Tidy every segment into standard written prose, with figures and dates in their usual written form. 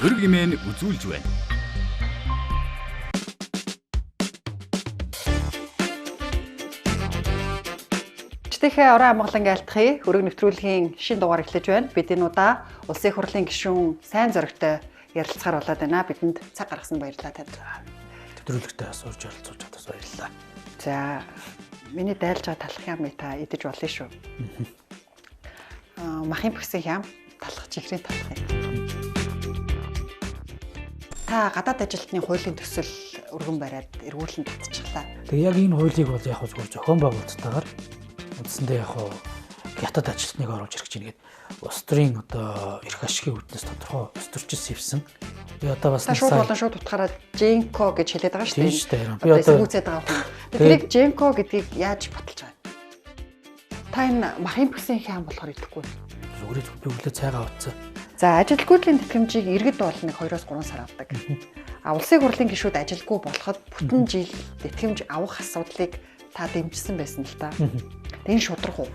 өрг имэн үзүүлж байна. Читэхэ орон амгалан айлтхыг өрг нэвтрүүлгийн шин дугаар эхлэж байна. Бид энэ удаа улсын их хурлын гишүүн сайн зоригтой ярилцахаар болоод байна. Бидэнд цаг гаргасан баярлалаа танд. Нэвтрүүлэгтээ асууж оролцуулж чадсан баярлалаа. За миний дайлж байгаа талах юм та идэж болно шүү. Махын бөксийн хям талах чихрийн талах юм. Та гадаад ажилтны хуулийн төсөл өргөн бариад эргүүлэн татчихлаа. Тэгээ яг энэ хуулийг бол яг зүгээр зохион байгуулалттайгаар үндсэндээ яг хятад ажилтныг оруулж ирэх гэж нэгэд улс төрийн одоо эрх ашигын үүднээс тодорхой улс төрчил сэвсэн. Би одоо бас шууд болон шууд утгаараа Женко гэж хэлээд байгаа шүү дээ. Би одоо эсвүүцээд байгаа хүн. Тэгэхээр Женко гэдгийг яаж баталж байгаа? Та энэ махын бөксийн хям болохоор идэхгүй. Зүгээр би өглөө цайгаа утсан. За ажилгүйдлийн тэтгэмжийг иргэд бол нэг 2-3 сар авдаг. Улсын хурлын гишүүд ажилгүй болоход бүтэн жил тэтгэмж авах асуудлыг та дэмжсэн байсан л та. Энэ шудрах уу?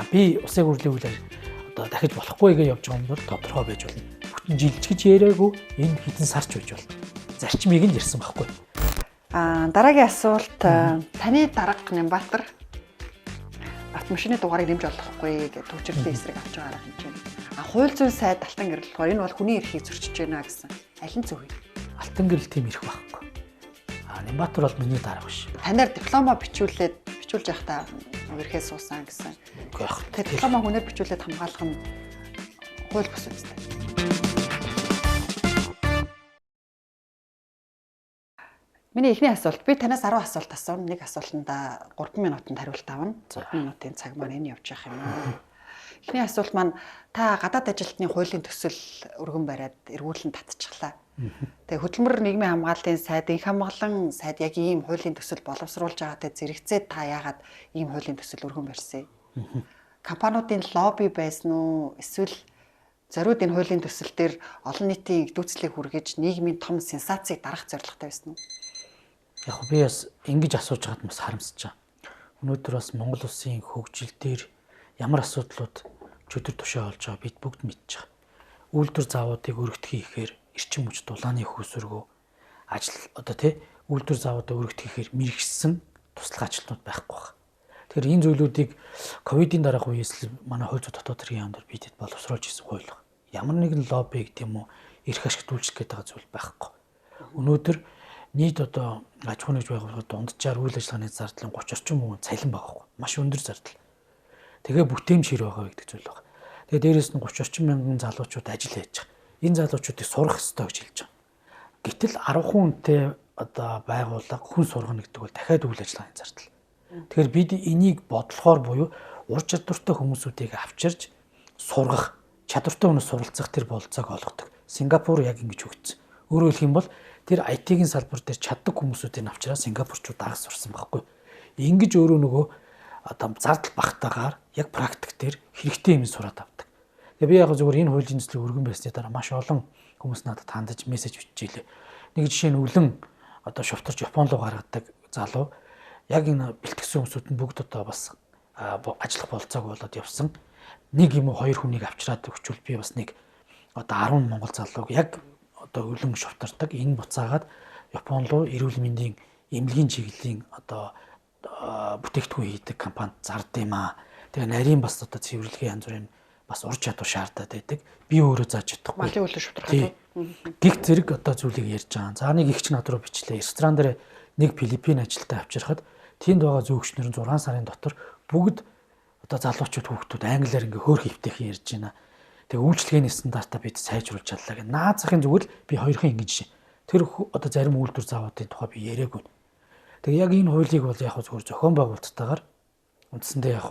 Би улсын хурлын үйл одоо дахиж болохгүй гэж явж байгаа юм бол тодорхой байж болно. Бүтэн жилч гэж яриаггүй энэ хэдэн сарч байж болно. Зарчмыг нь ярьсан байхгүй. Дараагийн асуулт таны дарга Нямбатар автомашины дугаарыг нэмж олохгүй гэж төвчрлийн эсрэг авч байгаа юм чинь. Хууль зүйн сайд Алтан гэрэл болохоор энэ бол хүний эрхийг зөрчиж байна гэсэн. Аль нь зөв вэ? Алтан гэрэл тийм эрх байхгүй. Нямбатар бол миний дарга биш. Танаар диплома бичүүлж явахдаа өрхөө суусан гэсэн. Тэгэхээр диплома хүнээр бичүүлээд хамгаалах нь хууль бус үстэй. Миний эхний асуулт би танаас 10 асуулт асууна. Нэг асуултанда 3 минутанд хариулт авна. 3 минутын цаг маань энэ явж явах юм аа. Эхний асуулт маань та гадаад ажилтны хуулийн төсөл өргөн бариад эргүүлэн татчихлаа. Тэгээ хөдөлмөр нийгмийн хамгааллын сайд, инх хамгаалан сайд яг ийм хуулийн төсөл боловсруулж байгаатай зэрэгцээд та яагаад ийм хуулийн төсөл өргөн барьсан? Компаниудын лобби байсан уу? Эсвэл зориуд энэ хуулийн төсөл дээр олон нийтийн игдүүцлийг хүргэж нийгмийн том сенсацийг дарах зорилготой байсан уу? Яг би бас ингэж асууж байгаад бас харамсаж байна. Өнөөдөр бас Монгол улсын хөгжил дээр ямар асуудлууд чөтгөр тушаа болж байгааг бид бүгд мэдж байгаа. Үйлдвэр заавуудыг өргөтгөх ихээр эрчим хүч дулааны хөөсөргөө ажил үйлдвэр заавуудаа өргөтгөхээр мэрэгсэн туслах ажилтнууд байхгүй байна. Тэгэхээр энэ зүйлүүдийг ковидын дараах үеэс л манай хууль зүйн дотоод хэргийн яамд бидэд боловсруулж ирсэн хууль байна. Ямар нэгэн лобби гэдэг юм уу эрх ашиг дүүлжих гэдэг зүйл байхгүй. Өнөөдөр нийт одоо аж ахуйн нэгж байгууллагууд дунджаар үйл ажиллагааны зардлын 30 орчим хүн цалин байгаа байхгүй. Маш өндөр зардал. Тэгээ бүтээмж хэр байгаа гэдэг зүйл байна. Тэгээ дээрээс нь 30 орчим мянган залуучууд ажил хийж байгаа. Энэ залуучуудыг сурах ёстой гэж хэлж байгаа. Гэтэл 10 хүнтэй одоо байгууллага хүн сургана гэдэг бол дахиад үйл ажиллагааны зардал. Тэгэхээр бид энийг бодлохоор буюу ур чадвартай хүмүүсүүдийг авчирж сургах, чадвартай хүмүүс суралцах тэр болцоог олгодог. Сингапур яг ингэж өгсөн. Өөрөөр хэлэх юм бол тэр IT-ийн салбар дээр чаддаг хүмүүсүүдийг авчираа Сингапурчууд дагаж сурсан байхгүй. Ингэж өөрөө нөгөө одоо зардал багтаагаар яг практик дээр хэрэгтэй юм сураад авдаг. Тэгээ би яг зөвхөн энэ хуулийн төслийг өргөн барьсны дараа маш олон хүмүүс надад хандаж мессеж бичижээ. Нэг жишээ нь өвлөн одоо шувтарч Япон руу гаргадаг залуу яг энэ бэлтгэсэн хүмүүсүүд нь бүгд одоо бас ажиллах болцоог болоод явсан. Нэг юм уу хоёр хүнийг авчираад өгчүүл би бас нэг одоо 10 монгол залууг яг одоо өвлөн шувтардаг энэ буцаагаад Япон руу эрүүл мэндийн эмнэлгийн чиглэлийн одоо бүтээгдэхүүн хийдэг компанид зард юм аа. Тэгээ нарийн бас одоо цэвэрлэгийн янз бүрийн бас ур чадвар шаардаад байдаг. Би өөрөө зааж чадахгүй. Малын өвлөн шудархаа. Гих зэрэг одоо зүйлийг ярьж байгаа. За нэг ихч над руу бичлээ. Ресторан дээр нэг Филиппин ажилтаа авчирхад тэнд байгаа зөөгчнөр нь 6 сарын дотор бүгд одоо залуучууд хүүхдүүд англиар ингээ хөөр хөвтэйхэн ярьж байна. Тэгээ үйлчлэгээний стандартаа бид сайжруулж чадлаа гэх. Наазахын зүгээр л би хоёрхан ингэ жишээ. Тэр одоо зарим үйлдвэр заавуудын тухай би яриаггүй. Тэгээ яг энэ хуулийг бол яг зүгээр зохион байгуулалттайгаар үндсэндээ яг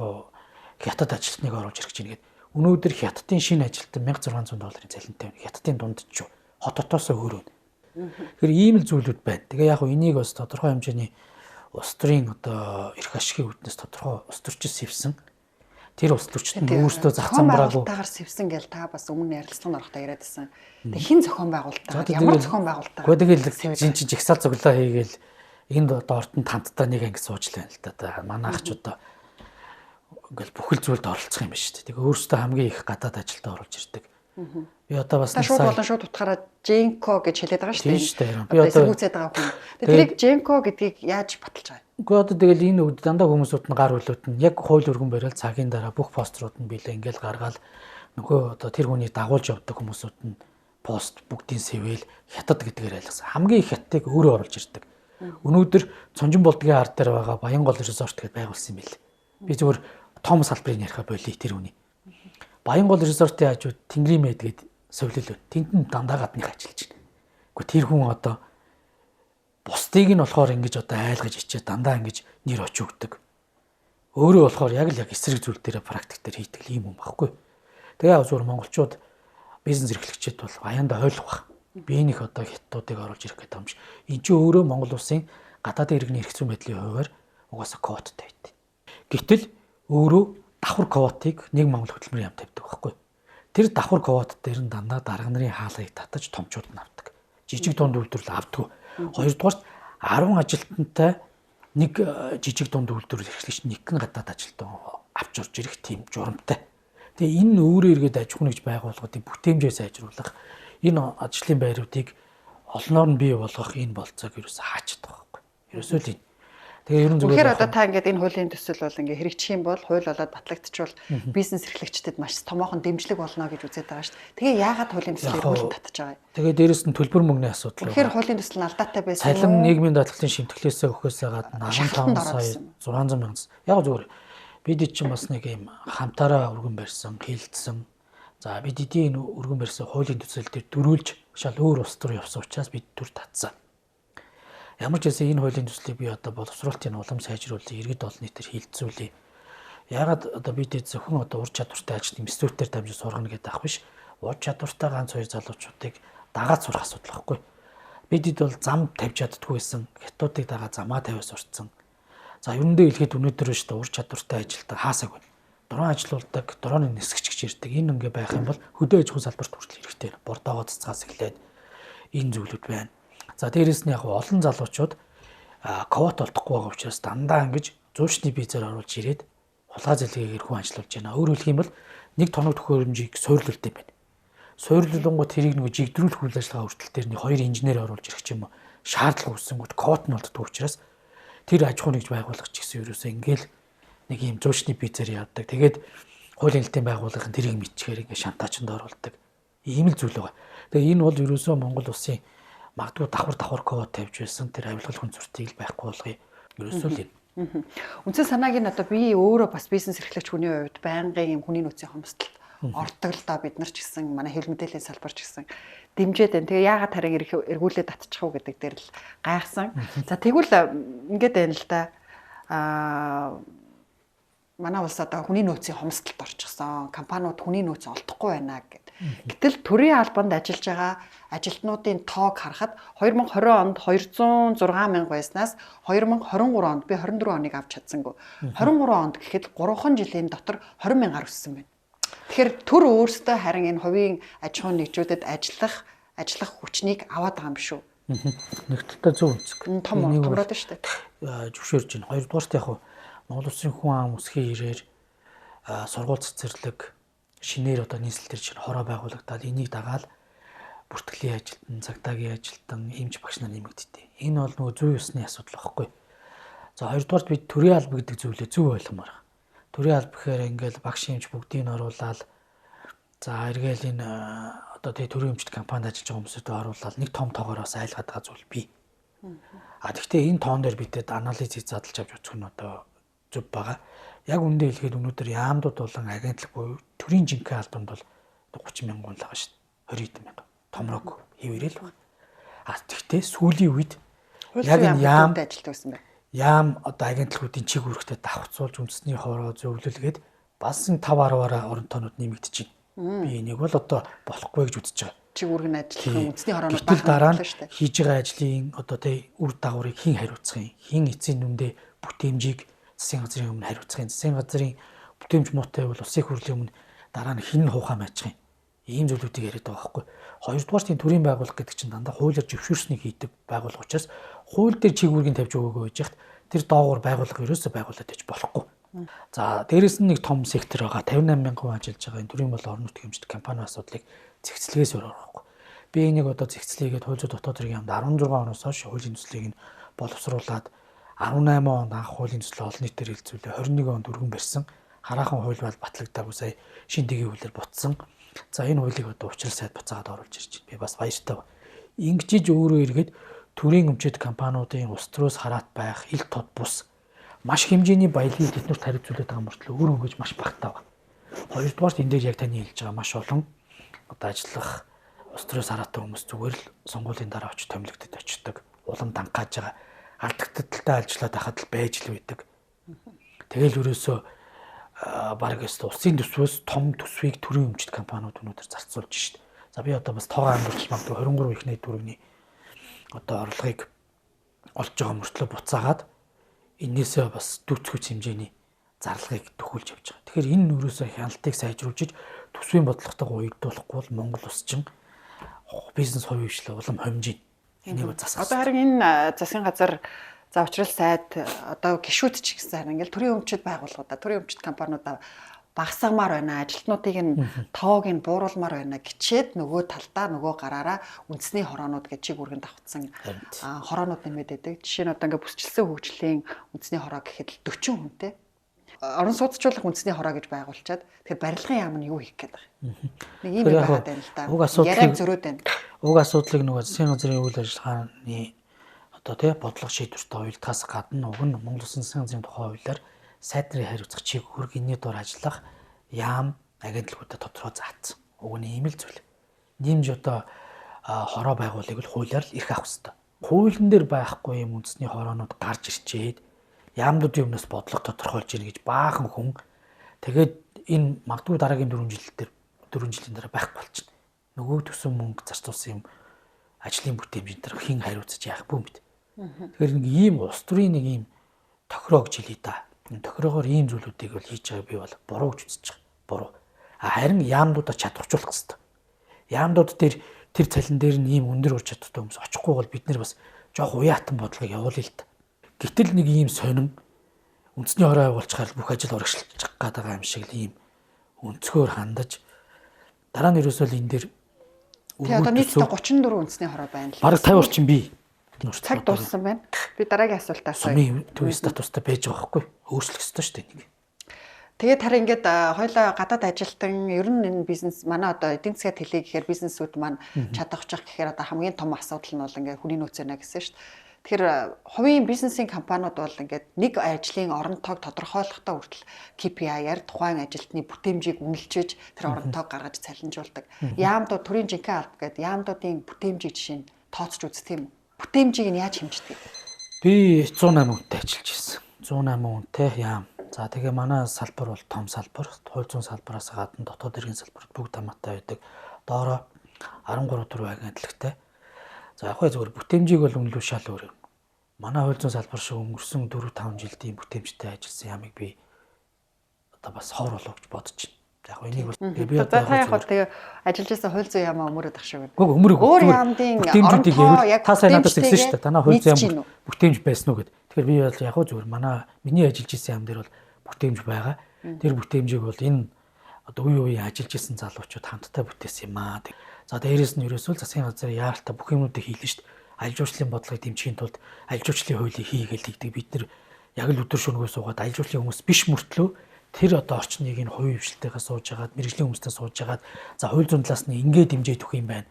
хятад ажилтныг оруулж ирэх гэж нэгэд өнөөдөр хятадын шинэ ажилтан $1600 цалинтай байна. Хятадын дунд ч хот хотоосоо өөр байна. Тэгэхээр ийм л зүйлүүд байна. Тэгээ яг энийг бас тодорхой хэмжээний улс төрийн одоо эрх ашигын үүднээс тодорхой улс төрчил сэвсэн. Тэр улс төрчид нь өөрсдөө зах зам байгаагүй. Байгууллагатаар сэвсэн гэж та бас өмнө ярилцлаганд орохдоо яриад байсан. Тэгээ хин зохион байгуулалтаа ямар зохион байгуулалтаа. Гэхдээ тэгэл чинь жигсаал цуглаа хийгээл энд одоо ортон тамттай нэг анги сууж л байна л да. Манай ахчудаа ингээл бүхэл зүйлд оролцох юм байна шүү дээ. Тэгээ өөрсдөө хамгийн их гадаад ажилдаа оруулж ирдэг. Би одоо бас та шууд болон шууд утгаараа Женко гэж хэлээд байгаа шүү дээ. Би одоо эсэргүүцээд байгаа хүн. Тэгээд тэрийг Женко гэдгийг яаж баталж байгаа юм? Үгүй одоо тэгэл энэ үед дандаа хүмүүсүүд нь гар хөлөт нь яг хууль өргөн бариад цагийн дараа бүх пострууд нь билээ ингээл гаргаал нөгөө одоо тэр хүний дагуулж явдаг хүмүүсүүд нь пост бүгдийн сэвэл хятад гэдгээр айлгсан. Хамгийн их хятадыг өөрөө оруулж ирдэг. Өнөөдөр Цонжин болдгийн ард дээр байгаа Баянгол resort гэдээ байгуулсан юм билээ. Би зүгээр том салбарыг яриха болий тэр хүний. Баянгол resort-ийн хажууд Тэнгэрийн мэд гээд сувлил байна. Тэнд нь дандаа гадныг ажиллаж байна. Гэхдээ тэр хүн одоо бусдыг нь болохоор ингэж одоо айлгаж ичээ дандаа ингэж нэр очи өгдөг. Өөрөө болохоор яг эсрэг зүйл дээр практик дээр хийдэг юм байхгүй. Тэгээ зүгээр монголчууд бизнес эрхлэгчид бол аяанда ойлгох. Би энийх одоо хятадуудыг оруулж ирэх гэдэг юм шиг. Энд чинь өөрөө Монгол улсын гадаадын иргэний эрх зүйн байдлын хувьар угаасаа квоттой байд. Гэтэл өөрөө давхар квотыг нэг Монгол хөтөлмөрийн яам тавьдаг байхгүй. Тэр давхар квот дээр нь дандаа дарга нарын хаалгыг татаж томчууд нь авдаг. Жижиг дунд үйлдвэрлэл авдаг. Хоёрдугаарт 10 ажилтнтай нэг жижиг дунд үйлдвэрлэл эрхлэгч нэгэн гадаад ажилтан авч орж ирэх тийм журамтай. Тэгээ энэ өөрөө иргэд аж ахуйн нэгж байгууллагуудын бүтээмжээ сайжруулах энэ ажлын байруудыг олноор нь бий болгох энэ болцоог ерөөсөө хаачдаг байхгүй. Ерөөсөө л энэ. Тэгээ ерөн зүгээр. Тэгэхээр одоо та ингээд энэ хуулийн төсөл бол ингээд хэрэгжих юм бол хууль болоод батлагдчихвал бизнес эрхлэгчдэд маш томоохон дэмжлэг болно гэж үзээд байгаа шүү дээ. Тэгээ яагаад хуулийн төслийг хуулинд татж байгаа юм? Тэгээ дээрэс нь төлбөр мөнгөний асуудал. Тэгэхээр хуулийн төсөл нь алдаатай байсан. Цалин нийгмийн даатгалын шимтгэлээсээ өгөхөөсөө гадна 15 сая 600 мянган. Яг зүгээр. Бид чинь бас нэг юм хамтаараа өргөн барьсан, хилцсэн. За бид эдийн өргөн барьсан хуулийн төсөл дээр дөрүүлж шал өөр улс төр явсан учраас бид түр татсан. Ямар ч гэсэн энэ хуулийн төслийг би одоо боловсруулалтын улам сайжруулъя, иргэд олон нийтээр хилцүүлье. Ягаад одоо бид зөвхөн одоо ур чадвартай ажил институтээр дамжиж сургана гэдэг ах биш. Ур чадвартай ганц хоёр залуучуудыг дагаад сурах асуудал байхгүй. Бидэд бол зам тавьж чаддгүй байсан. Хятадуудыг дагаад замаа тавиад сурцсан. За ерөндөө хэлэхэд өнөөдөр шүү дээ ур чадвартай ажилтан хаасаг байна. Дрон ажилуулдаг, дроны нисгч гэж ярьдаг. Энэ ингээ байх юм бол хөдөө аж ахуйн салбарт хүртэл хэрэгтэй. Бордоогоо цацгаас эхлээд энэ зүйлүүд байна. За дээрэс нь яг олон залуучууд квот олдохгүй байгаа учраас дандаа ингэж зуучны визээр оруулж ирээд хулгай зэлгээгээр хүн ажиллуулж байна. Өөрөөр хэлэх юм бол нэг тоног төхөөрөмжийг суйрлуулдаг юм байна. Суйрлуулгууд тэрийг нөгөө жигдрүүлэх үйл ажиллагаа хүртэл дээр нэг хоёр инженер оруулж ирэх ч юм уу шаардлага үүссэнгүүт квот нь олддог учраас тэр аж ахуй нэгж байгуулах ч гэсэн ерөөсөө ингээл нэг юм зуучны визээр явдаг. Тэгээд хуулийн хэлтийн байгууллагын тэрийг мэдчихээр ингээ шантаачнд оруулдаг. Ийм л зүйл байгаа. Тэгээ энэ бол ерөөсөө Монгол улсын магадгүй давхар код тавьж байсан тэр авилгал хүнсвэртийг л байхгүй болгоё. Ерөөсөө л энэ. Үндсэн санааг нь одоо би өөрөө бас бизнес эрхлэгч хүний хувьд байнгын юм хүний нөөцийн хомсдолд ордог л да бид нар ч гэсэн манай хэвлэл мэдээллийн салбар ч гэсэн дэмжээд байна. Тэгээ яагаад харин эргүүлээд татчих уу гэдэг дээр л гайхсан. За тэгвэл ингээд байна л да. Манай улс одоо хүний нөөцийн хомсдолд орчихсон. Компаниуд хүний нөөц олдохгүй байна гэд. Гэтэл төрийн албанд ажиллаж байгаа ажилтнуудын тоог харахад 2020 онд 206 мянга байснаас 2023 онд би 24 оныг авч чадсангүй. 23 онд гэхэд 3 жилийн дотор 20 мянгаар өссөн байна. Тэгэхээр төр өөрсдөө харин энэ хувийн аж ахуйн нэгжүүдэд ажиллах хүчнийг аваад байгаа юм шүү. Нэг талаа зөв үнцэг. Томроод шүү дээ. Зөвшөөрж байна. Хоёрдугаарт яг Монгол Улсын хүн ам үсгийн ирээр сургууль цэцэрлэг шинээр одоо нийслэлтэр чинь хороо байгуулагдаад энийг дагаад бүртгэлийн ажилтан, цагдаагийн ажилтан, эмч багш нар нэмэгддэг. Энэ бол нөгөө зүй ёсны асуудал байхгүй. За хоёрдугаарт бид төрийн алба гэдэг зүйлээ зөв ойлгомоор байна. Төрийн алба гэхээр ингээл багш эмч бүгдийг нь оруулаад за эргээл энэ одоо тэгээ төрийн эмчт компанид ажиллаж байгаа хүмүүсээ оруулаад нэг том тоогоороос айлгаад байгаа зүйл бий. Гэхдээ энэ тоон дээр бидэд анализ хийж задлж авч үзэх нь одоо зөв байгаа. Яг үндэ хэлэхэд өнөөдөр яамдууд болон агентлаг буюу төрийн жинхэнэ албанд бол 30 мянган л байгаа шүү дээ. 20 мянга. Томрог хэвээрэл байна. Тэгтээ сүүлийн үед яг энэ яамд ажилтдаг байсан байна. Яам одоо агентлагуудын чиг үүрэгтэй давхцуулж үндэсний хороо зөвлөлгээд бас 5-10-аараа оронтоонууд нэмэгдэж байна. Би энийг бол одоо болохгүй гэж үзэж байгаа. Чиг үүрэг нь ажиллах үндэсний хороонууд байх дараа нь хийж байгаа ажлын одоо тэ үр дагаврыг хэн хариуцах юм? Хэн эцсийн нүндээ бүтээмжийг засгийн газрын өмнө хариуцах юм. Засгийн газрын бүтээмж муутай бол улсын хурлын өмнө дараа нь хэн хуухаа майчих юм. Ийм зүйлүүдийг яриад байгаа байхгүй. Хоёрдугаар тийм төрийн байгууллага гэдэг чинь дандаа хуулиар зөвшөөрснийг хийдэг байгууллага учраас хууль дээр чиг үүргийг тавьж өгөөгөө байж хат тэр доогуур байгууллага ерөөсөө байгуулаад байж болохгүй. За дээрэс нь нэг том сектор байгаа 58,000 хүн ажиллаж байгаа энэ төрийн болон орон нутгийн хэмжээний компани асуудлыг зэгцлэгээс өрөөрөхгүй. Би энийг одоо зэгцлэгээд хууль зүйн дотоод хэргийн яамд 16 оноос хойш хуулийн төслийг нь боловсруулад 18 онд анх хуулийн төслөө олон нийтээр хэлцүүлээ 21 онд өргөн барьсан. Хараахан хууль бол батлагдаагүй сая шин дэгийн хуулиар бутсан. За энэ хуулийг одоо учрал сайд буцаагаад оруулж ирж байна. Би бас баяртай байна. Ингэжиж өөрөө эргээд төрийн өмчит компаниудын улс төрөөс хараат байх ил тод бус маш хэмжээний баялагийг тэднэрт хариуцуулаад байгаа мөртлөө өөр өнгөж маш багтаа байна. Хоёрдугаарт энэ дээр яг таны хэлж байгаа маш олон одоо ажиллах улс төрөөс хараатай хүмүүс зүгээр л сонгуулийн дараа очиж томилогдод очдог. Улам дангааж байгаа алдагдaltaй ажиллаад байхад л байж л байдаг. Тэгэл өрөөсөө баг улсын төсвөөс том төсвийг төрийн өмчит компаниуд өнөөдөр зарцуулж шít. За би одоо бас тоогоо ангуулж магадгүй 23 ихний төгрөгийн одоо орлогыг олж байгаа мөртлөө буцаагаад энээсээ бас дүүцгүүц хэмжээний зарлагыг төхүүлж явж байгаа. Тэгэхээр энэ нөрөөсөө хяналтыг сайжруулж төсвийн бодлоготойгоо уягдуулахгүй бол Монгол улс чинь бизнес хувийн хвшлээ улам хомжийн. Энийг засах. Одоо харин энэ засгийн газар за учрал сайд одоо гишүүд ч гэсэн харин ингээл төрийн өмчит байгууллагуудаа төрийн өмчит компаниудаа багасгамаар байна. Ажилтнуудыг нь тоог нь бууруулмаар байна. Гिचээд нөгөө талдаа нөгөө гараараа үндэсний хороонууд гэж чиг үргэн давхцсан хороонууд нэмээд байдаг. Жишээ нь одоо ингээ бүсчилсэн хөгжлийн үндэсний хороо гэхэд 40 хүнтэй. Орон сууцчлах үндэсний хороо гэж байгуулчаад тэгэхээр барилгын яам нь юу хийх гээд байгаа юм. Нэг юм байгаад байна л да. Яриаг зөрөөд байна. Уг асуудлыг нөгөө засгийн газрын үйл ажиллагааны одоо тий бодлого шийдвэртэй уялдахаас гадна уг нь Монгол Улсын засгийн газрын тухай хуулиар сайд нарын хариуцах чиг хөргөний дор ажиллах яам агентлагуудад тодорхой заасан. Уг нь ийм л зүйл. Нэмж одоо хороо байгуулыг л хуулиар л эрх авах хэрэгтэй. Хуулийн дээр байхгүй юм үндэсний хороонууд гарч ирчээд яамдуудын өмнөөс бодлого тодорхойлж ийн гэж баахан хүн тэгээд энэ магадгүй дараагийн 4 жилийн дараа байхгүй болчихно. Нөгөө төсөн мөнгө зарцуулсан юм ажлын бүтээмжийн дараа хэн хариуцаж яах вэ мэд. Тэгэхээр нэг ийм улс төрийн нэг ийм тохироо гэж хэлээ да. Энэ тохироогоор ийм зүйлүүдийг бол хийж байгаа би бол буруу гэж үзэж байгаа. Буруу. Харин яамдуудаа чадваржуулах хэрэгтэй. Яамдууд дээр тэр цалин дээр нь ийм өндөр ур чадвартай хүмүүс очихгүй бол бид нэр бас жоох уяатан бодлогыг явуулъя л та. Гэтэл нэг ийм сонин үндэсний хороо явуулчихаар бүх ажил урагшилчих гээд байгаа юм шиг л ийм өнцгөр хандаж дараа нь ерөөсөө л энэ дээр одоо нийтдээ 34 үндэсний хороо байна л. Бараг 50 орчим бий. Цаг дууссан байна. Би дараагийн асуултаас сумын төв статустай байж байгаа байхгүй. Өөрчлөх ёстой шүү дээ нэг. Тэгээд харин ингээд хоёлоо гадаад ажилтан ер нь энэ бизнес манай одоо эдийн засгийн төлөй гэхээр бизнесүүд маань чадахчих гэхээр одоо хамгийн том асуудал нь бол ингээд хүний нөөц байна гэсэн шүү дээ. Тэгэхээр хувийн бизнесийн компаниуд бол ингээд нэг ажлын оронтойг тодорхойлохдоо хүртэл KPI-аар тухайн ажилтны бүтээмжийг үнэлжиж тэр оронтойг гаргаж цалинжуулдаг. Яамдууд төрийн жинхэнэ алба гэдэг яамдуудын бүтээмжийг жишээ нь тооцож үздэг юм. Бүтээмжийг нь яаж хэмждэг? Би 108 хүнтэй ажиллаж ирсэн. 108 хүнтэй яам. За тэгээ манай салбар бол том салбар. Хууль зүйн салбараас гадна дотоод иргэн салбарт бүгд хамаатай байдаг. Доороо 13 4 агентлагтай. За яг хөө зөвхөн бүтээмжийг бол үнэлүү шал өөр юм. Манай хууль зүйн салбар шиг өнгөрсөн 4 5 жилийн бүтээмжтэй ажилласан ямыг би одоо бас хоор болов гэж бодож байна. Яг энийг бол би одоо тэгээ ажиллаж байсан хууль зүйн яамаа өмөрөд ах шиг байна. Гүг өмөрөг. Өөр яамдын бүтээмжүүдийг яг та сайн надад хэлсэн шүү дээ. Танаа хууль зүйн яам бүтээмж байсан уу гэд. Тэгэхээр би бол яг хөө зөвхөн миний ажиллаж байсан яам дээр бол бүтээмж байгаа. Тэр бүтээмжийг бол энэ одоо үе ажиллаж байсан залуучууд хамтдаа бүтээсэн юм аа. За дээрээс нь ерөөсөө засгийн газар яаралтай бүх юмнуудыг хийлээ шүү дээ. Ажил жуулчлалын бодлогыг дэмжихийн тулд ажил жуулчлалын хуулийг хийгээл гэдэг бид нар яг л өдөр шөнөгөө суугаад ажил жуулчлалын хүмүүс биш мөртлөө тэр одоо орчныг нь хувийн хвшилтэйгээ сууж агаад мэрэгжлийн хүмүүстэй сууж агаад за хууль зүйн талаас нь ингээд дэмжиж өгөх юм байна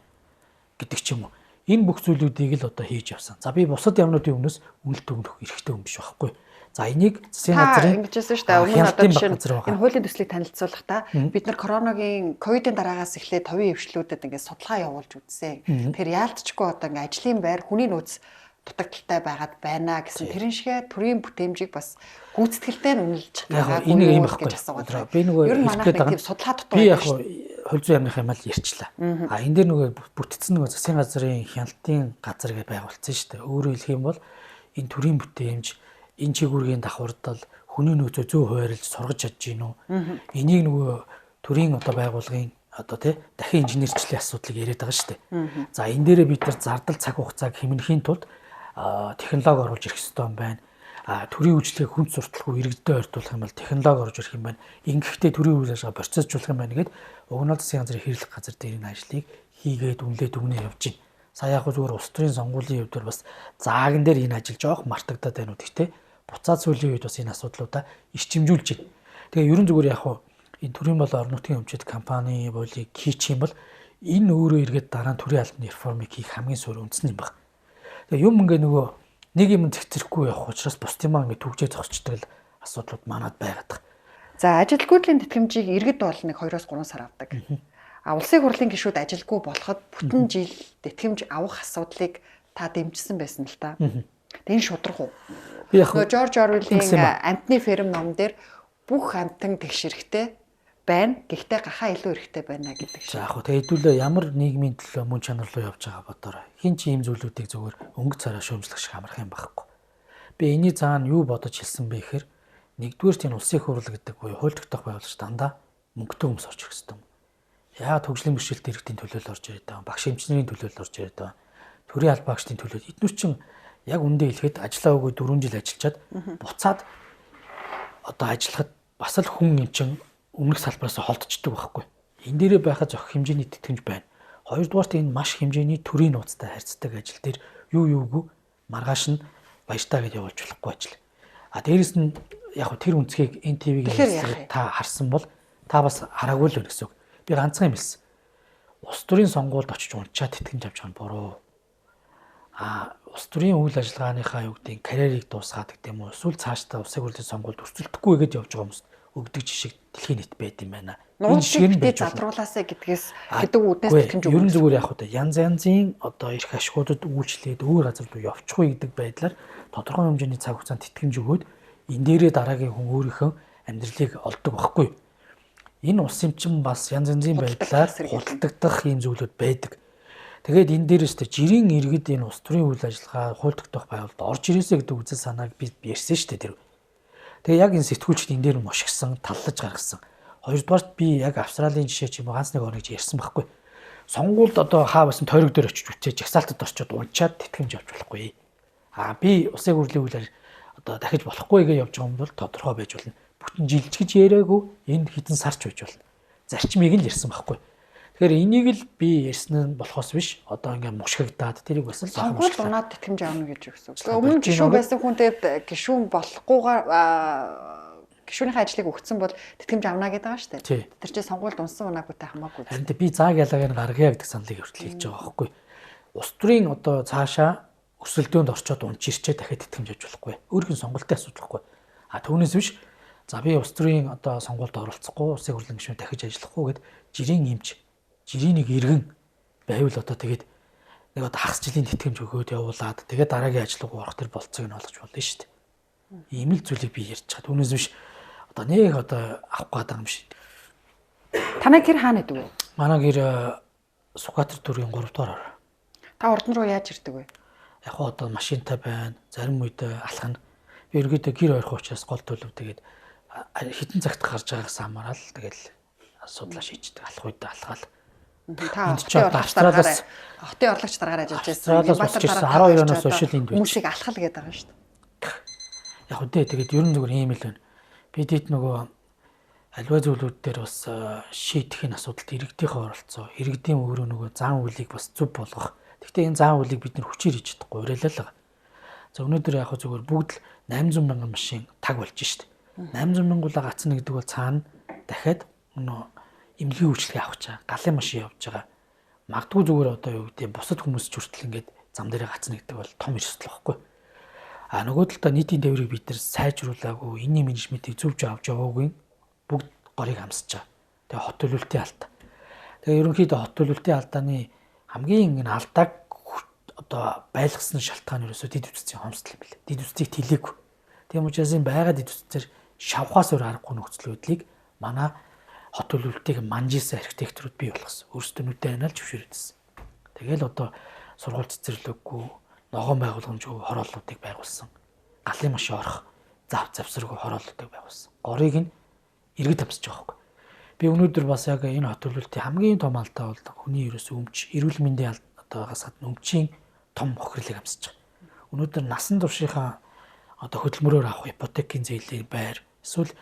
гэдэг ч юм уу. Энэ бүх зүйлүүдийг л одоо хийж явсан. За би бусад яамнуудын өмнөөс үнэлт өгөх эрхтэй хүн биш байхгүй. За энийг засгийн газрын ингэжсэн шүү дээ. Өмнө одоо жишээ нь энэ хуулийн төслийг танилцуулахдаа бид нар коронавигийн ковидын дараагаас эхлээд товийн хвшлүүдэд ингээд судалгаа явуулж үзсэн. Тэгэхээр яалтчгүй одоо ингээд ажлын байр хүний нөөц дутагдaltaй байгаад байна гэсэн тэрэн шигэ төрийн бүтээмжийг бас гүйцэтгэлтэй нь үнэлж байгаа. Энийг ийм байхгүй. Би нөгөө ер нь манайх тийм судалгаа дотор би яг хууль зүйн яамны хэмээл ярьчлаа. Энэ дээр нөгөө бүтцэн нөгөө засгийн газрын хяналтын газар гэж байгуулсан шүү дээ. Өөрөөр хэлэх юм бол энэ төрийн бүтээмж энэ чигүүргийн давхардал хүний нөөцөө зөв хуваарлж сургаж чадж гин үү? Энийг нөгөө төрийн одоо байгууллагын одоо тий дахин инженерчлэлийн асуудлыг яриад байгаа шүү дээ. За энэ дээрээ бид нар зардал цаг хугацааг хэмнэхийн тулд технологи оруулж ирэх хэрэгтэй юм байна. төрийн үйлчлэгийг хүн сурталгүй иргэдэд ойртуулах юм бол технологи орж ирэх юм байна. Ингэхдээ төрийн үйл ажиллагаа процессжуулах юм байна гэд угнаад засгийн газрын хэрэглэх газар дээр энэ ажлыг хийгээд үнэлээд өгнө явж байна. Сая яг зүгээр улс төрийн сонгуулийн хувьд бас зааган дээр энэ ажил жоох мартагдаад байна уу гэхдээ буцаад сүүлийн үед бас энэ асуудлуудаа ирчимжүүлж байна. Тэгээ ерөн зүгээр яг энэ төрийн бол орон нутгийн өмчит компани болыг хийчих юм бол энэ өөрөө эргээд дараа нь төрийн албаны реформыг хийх хамгийн суур үндэс юм байна. Тэгээ юм ингээ нөгөө нэг юм зэгцэрэхгүй явах учраас бус юм ингээ түгжээ зогсчдаг л асуудлууд манад байгаад. За ажилгүйдлийн тэтгэмжийг иргэд бол нэг 2-3 сар авдаг. Улсын хурлын гишүүд ажилгүй болоход бүтэн жил тэтгэмж авах асуудлыг та дэмжсэн байсан л та. Энэ шудрах уу? Нөгөө Жорж Орвеллийн амтны ферм ном дээр бүх амтан тэгшэрхтэй байна. Гэхдээ гахаа илүү хэрэгтэй байна гэдэг шиг. За яг хөө хэдүүлээ ямар нийгмийн төлөө мөн чанар руу явж байгаа бодорой. Хин ч ийм зүйлүүдийг зөвөр өнгө цараа шүүмжлэх шиг амарх юм байхгүй. Би энэний цаана юу бодож хэлсэн бэ гэхээр нэгдүгээр тийм улсын хурал гэдэг буюу хууль тогтоох байгуулагч дандаа мөнгөтэй хүмүүс орж ирэх хэрэгтэй юм. Яа төгслийн бэрхшээлтэй иргэдийн төлөөлөл орж ирээд байгаа. Багш эмчнэрийн төлөөлөл орж ирээд байгаа. Төрийн аль багшдын төлөөлөл. Эдгээр чинь яг үндэ хэлэхэд ажиллаа өгөө 4 жил ажиллачаад буцаад одоо ажиллахад бас л хүн юм чин өмнөх салбараас холдчихдог байхгүй. Энэ дээрээ байхад зохих хэмжээний тэтгэмж байна. Хоёрдугаарт энэ маш хэмжээний төрийн нууцтай харьцдаг ажил дээр юу юугүй маргааш нь баяртаа гэж явуулж болохгүй ажил. Дээрэс нь яг тэр үнцгийг NTV-гийн та харсан бол та бас хараагүй л байна гэсэн үг. Би ганцхан юм хэлсэн. Улс төрийн сонгуульд очиж унчаад тэтгэмж авч байгаа нь буруу. Улс төрийн үйл ажиллагааныхаа юу гэдэг карьерийг дуусгаад гэдэг юм уу? Эсвэл цаашдаа улсын хурлын сонгуульд өрсөлдөхгүй гэж явж байгаа хүмүүс өгдөг жишг дэлхийн нийт байд юм байна. Энэ шиг бид задруулаасаа гэдгээс гэдэг үднээс тэтгэмж өгөх. Ерөн зүгээр яг одоо янз янзын одоо эрх ашгуудад үйлчлээд өөр газар руу явчихгүй гэдэг байдлаар тодорхой хэмжээний цаг хугацаанд тэтгэмж өгөөд энэ дээрээ дараагийн хүн өөрийнхөө амьдралыг олдог байхгүй. Энэ улс юмчин бас янз янзын байдлаар худалдагдах юм зүйлүүд байдаг. Тэгээд энэ дээрээс тэ жирийн иргэд энэ улс төрийн үйл ажиллагаа хууль тогтоох байгууллагад орж ирээсэ гэдэг үзэл санааг би ярьсан шүү дээ тэр. Тэгээ яг энэ сэтгүүлчд энэ дээр мушигсан, таллаж гаргасан. Хоёрдугаарт би яг Австралийн жишээ ч юм уу ганц нэг орныг ярьсан байхгүй. Сонгуульд одоо хаа басан тойрог дээр очиж үтээ жагсаалтад орчоод унчаад тэтгэмж авч болохгүй. Би улсын хурлын үйлээр одоо дахиж болохгүй гэж явж байгаа юм бол тодорхой байж болно. Бүтэн жилч гэж яриаггүй энэ хитэн сарч байж болно. Зарчмыг л ярьсан байхгүй. Тэгэхээр энийг л би ярьсан нь болохоос биш. Одоо ингээм мушгигдаад тэрийг бас л сонгуульд унаад тэтгэмж авна гэж өгсөн. Өмнө гишүүн байсан хүнтэй гишүүн болохгүйгээр гишүүнийхээ ажлыг өгсөн бол тэтгэмж авна гэдэг байгаа шүү дээ. Тэр чинь сонгуульд унсан унаагүйтэй хамаагүй. Харин би зааг ялгааг нь гаргая гэдэг саналыг хүртэл хэлж байгаа байхгүй. Улс төрийн одоо цаашаа өсөлтөөнд орчоод унчирчээ дахиад тэтгэмж авч болохгүй. Өөрхийн сонголтын асуудал байхгүй. Түүнээс биш. За би улс төрийн одоо сонгуульд оролцохгүй, улсын хурлын гишүүн дахиж ажиллахгүй гэд жирийн эмч, жирийн нэг иргэн байвал одоо тэгээд нэг одоо хагас жилийн тэтгэмж өгөөд явуулаад тэгээд дараагийн ажил руу орох төр болцоог нь олгож болно шүү дээ. Ийм л зүйлийг би ярьж байгаа. Түүнээс биш одоо нэг одоо авах гэдэг юм шиг. Танай гэр хаана идэв вэ? Манай гэр Сүхбаатар дүүргийн 3 дугаар ор. Та урд нь руу яаж ирдэг вэ? Яг хоо одоо машинтай байна. Зарим үед алхана. Би ерөөдөө гэр ойрхон учраас гол төлөв тэгээд хитэн цагт гарч байгаагаас хамаарал тэгэл асуудлаа шийддэг. Алах үед алхаал. Та хотын орлогч дараагаар ажиллаж байсан. Баатар 12 оноос хойш л энд хүмүүсийг алхал гэдэг байгаа шүү дээ. Яг үдээ тэгээд ерөн зүгээр ийм л байна. Бид хэд нөгөө альва зүйлүүд дээр бас шийдэх энэ асуудалд иргэдийнхээ оролцоо, иргэдийн өөрөө нөгөө зан үйлийг бас зөв болгох. Гэхдээ энэ зан үйлийг бид нэр хүчээр хийж чадахгүй уриалал байгаа. За өнөөдөр яг зүгээр бүгд л 800 мянган машин таг болж шít. 800 мянган гацна гэдэг бол цаана дахиад нөгөө эмнэлгийн үйлчлэгээ авах чаа. Галын машин явж байгаа. Магадгүй зүгээр одоо юу гэдэг бусад хүмүүс ч хүртэл ингээд зам дээр гацна гэдэг бол том эрсдэл байхгүй. Нөгөө талдаа нийтийн тээврийг бид нар сайжруулаагүй, энэний менежментийг зөвж авч яваагүй бүгд горыг хамсаж байгаа. Тэгээ хот төлөвлөлтийн алдаа. Тэгээ ерөнхийдөө хот төлөвлөлтийн алдааны хамгийн энэ алдааг одоо байлгасан шалтгаан ерөөсөө дид үстцийн хомсдол юм билээ. Дид үстцийг тэлээгүй. Тийм учраас энэ байгаа дид үстцээр шавхаас өөр аргагүй нөхцөл байдлыг манай хот төлөвлөлтийг манжисан архитектурууд бий болгосон. Өөрсдөө нүдэ анаал зөвшөөрөдсөн. Тэгэл одоо сургууль цэцэрлэггүй, ногоон байгууламжгүй хорооллуудыг байгуулсан. Галын машин орох завсаргүй хорооллуудыг байгуулсан. Горыг нь иргэд амсаж байгаа байхгүй. Би өнөөдөр бас яг энэ хот төлөвлөлтийн хамгийн том алдаа бол хүний ерөөс өмч, эрүүл мэндийн одоогоос гадна өмчийн том хохирлыг амсаж байгаа. Өнөөдөр насан туршийнхаа одоо хөдөлмөрөөр авах ипотекийн зээлийн байр эсвэл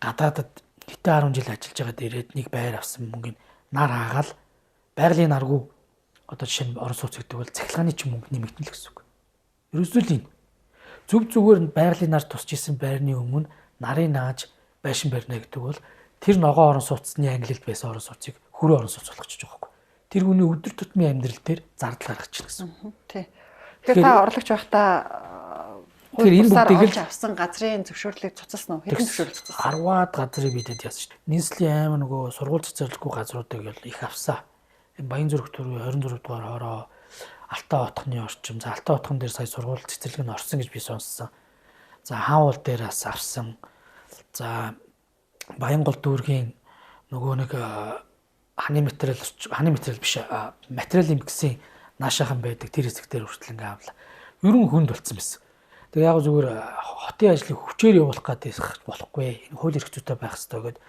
гадаадад хэдэн 10 жил ажиллаж байгаад ирээд нэг байр авсан мөнгөний нар хаагаал байгалийн наргүй одоо жишээ нь орон сууц гэдэг бол цахилгааны ч мөнгө нэмэгдэн л гэсэн үг. Ерөөсөө л энэ зөв зүгээр байгалийн нар тусч исэн байрны өмнө нарын нааж байшин барина гэдэг бол тэр ногоон орон сууцны ангилалд байсан орон сууцыг хөрөө орон сууц болгочих жоох байхгүй. Тэр хүний өдөр тутмын амьдрал дээр зардал гаргачихна гэсэн. Тий. Тэгэхээр та орлогч байхдаа тэр энэ бүгдийг л авсан газрын зөвшөөрлийг цуцалсан уу? Хэдэн зөвшөөрөл цуцалсан? 10-аад газрыг бидэд яасан шүү дээ. Нийслэлийн аймаг нөгөө сургууль цэцэрлэхгүй газруудыг л их авсан. Баянзүрх төрөө 24 дугаар хороо Алтай хотхны орчим. За Алтай хотхон дээр сая сургууль цэцэрлэг нь орсон гэж би сонссон. За Хаанвал дээр бас авсан. За Баянгол дүүргийн нөгөө нэг ханы материал биш материал имгсийн наашаахан байдаг тэр хэсэг дээр хүртэл ингээ авлаа. Ерөн хүнд болцсон байсан. Тэгээ яг зүгээр хотын ажлыг хүчээр явуулах гэдэг болохгүй. Энэ хууль эрх зүйтэй байх хэрэгтэй гэд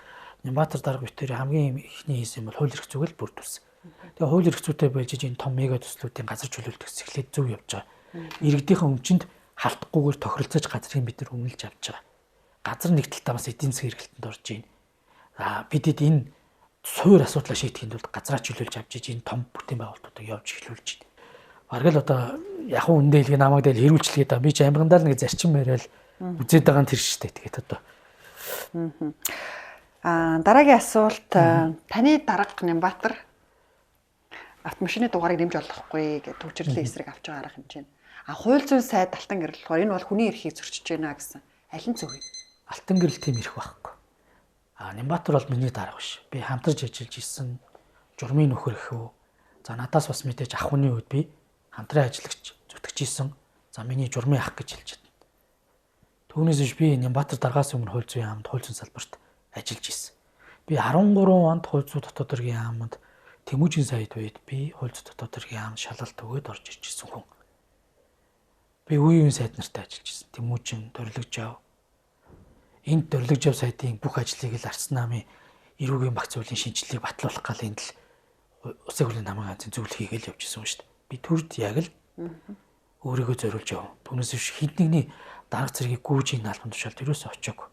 Нямбатар дарга битүүрийн хамгийн ихний хийсэн бол хууль эрх зүйг л бүрдүүлсэн. Тэгээ хууль эрх зүйтэй байж энэ том мега төслүүдийн газар чөлөөлтөс эхлээд зөв явж байгаа. Иргэдийнхэн өмчөнд халтахгүйгээр тохиролцож газрыг бид нар өмнөлж авч байгаа. Газар нэг талдаа бас эдийн засгийн эргэлтэнд орж байна. Бидэд энэ суур асуудлаа шийдэхэд бол газраа чөлөөлж авч иж энэ том бүтээн байгуулалтуудыг явж эхлүүлж байна. Бараг л одоо яг үндэ хэлгээ намайг дээл хэрүүлчлээ да. Би ч амиргандаа л нэг зарчим яриад үзээд байгаа нь тэр шүү дээ. Тэгээд одоо. Дараагийн асуулт таны дарга Нямбатар автомашины дугаарыг нэмж олохгүй гэж төвчрлийн эсрэг авч байгаа арга хэмжээ. Хууль зүйн сайд Алтан гэрэл болохоор энэ бол хүний эрхийг зөрчиж байна гэсэн. Аль нь зөв вэ? Алтан гэрэл тийм эрх байхгүй. Нямбатар бол миний дарга биш. Би хамтарч ажиллаж исэн журмын нөхөр ихүү. За надаас бас мэдээж ах хүний үед би хамтран ажиллагч зүтгэж исэн. За миний журмын ах гэж хэлж байна. Түүнээс биш би Нямбатар даргаас өмнө хууль зүйн яамд хууль зүйн салбарт ажиллаж исэн. Би 13 онд хууль зүйн дотоод хэргийн яамд Тэмүүжийн сайд үед би хууль зүйн дотоод хэргийн яамд шалгалт өгөөд орж ирж исэн хүн. Би үеийн сайд нартай ажиллаж исэн. Тэмүүжин, Дөрлөгжав. Энд Дөрлөгжав сайдын бүх ажлыг л Арц намын эрүүгийн багц зүйлийн шинжилгээг батлуулах гал энд л Улсын хурлын намын ганцын зөвлөл хийгээл явж исэн юм шүү дээ. Би төрд яг л өөрийгөө зориулж яв. Түүнээс биш хіднэгний дарга зэргийг гүйж ин албан тушаалд юусоо очиог.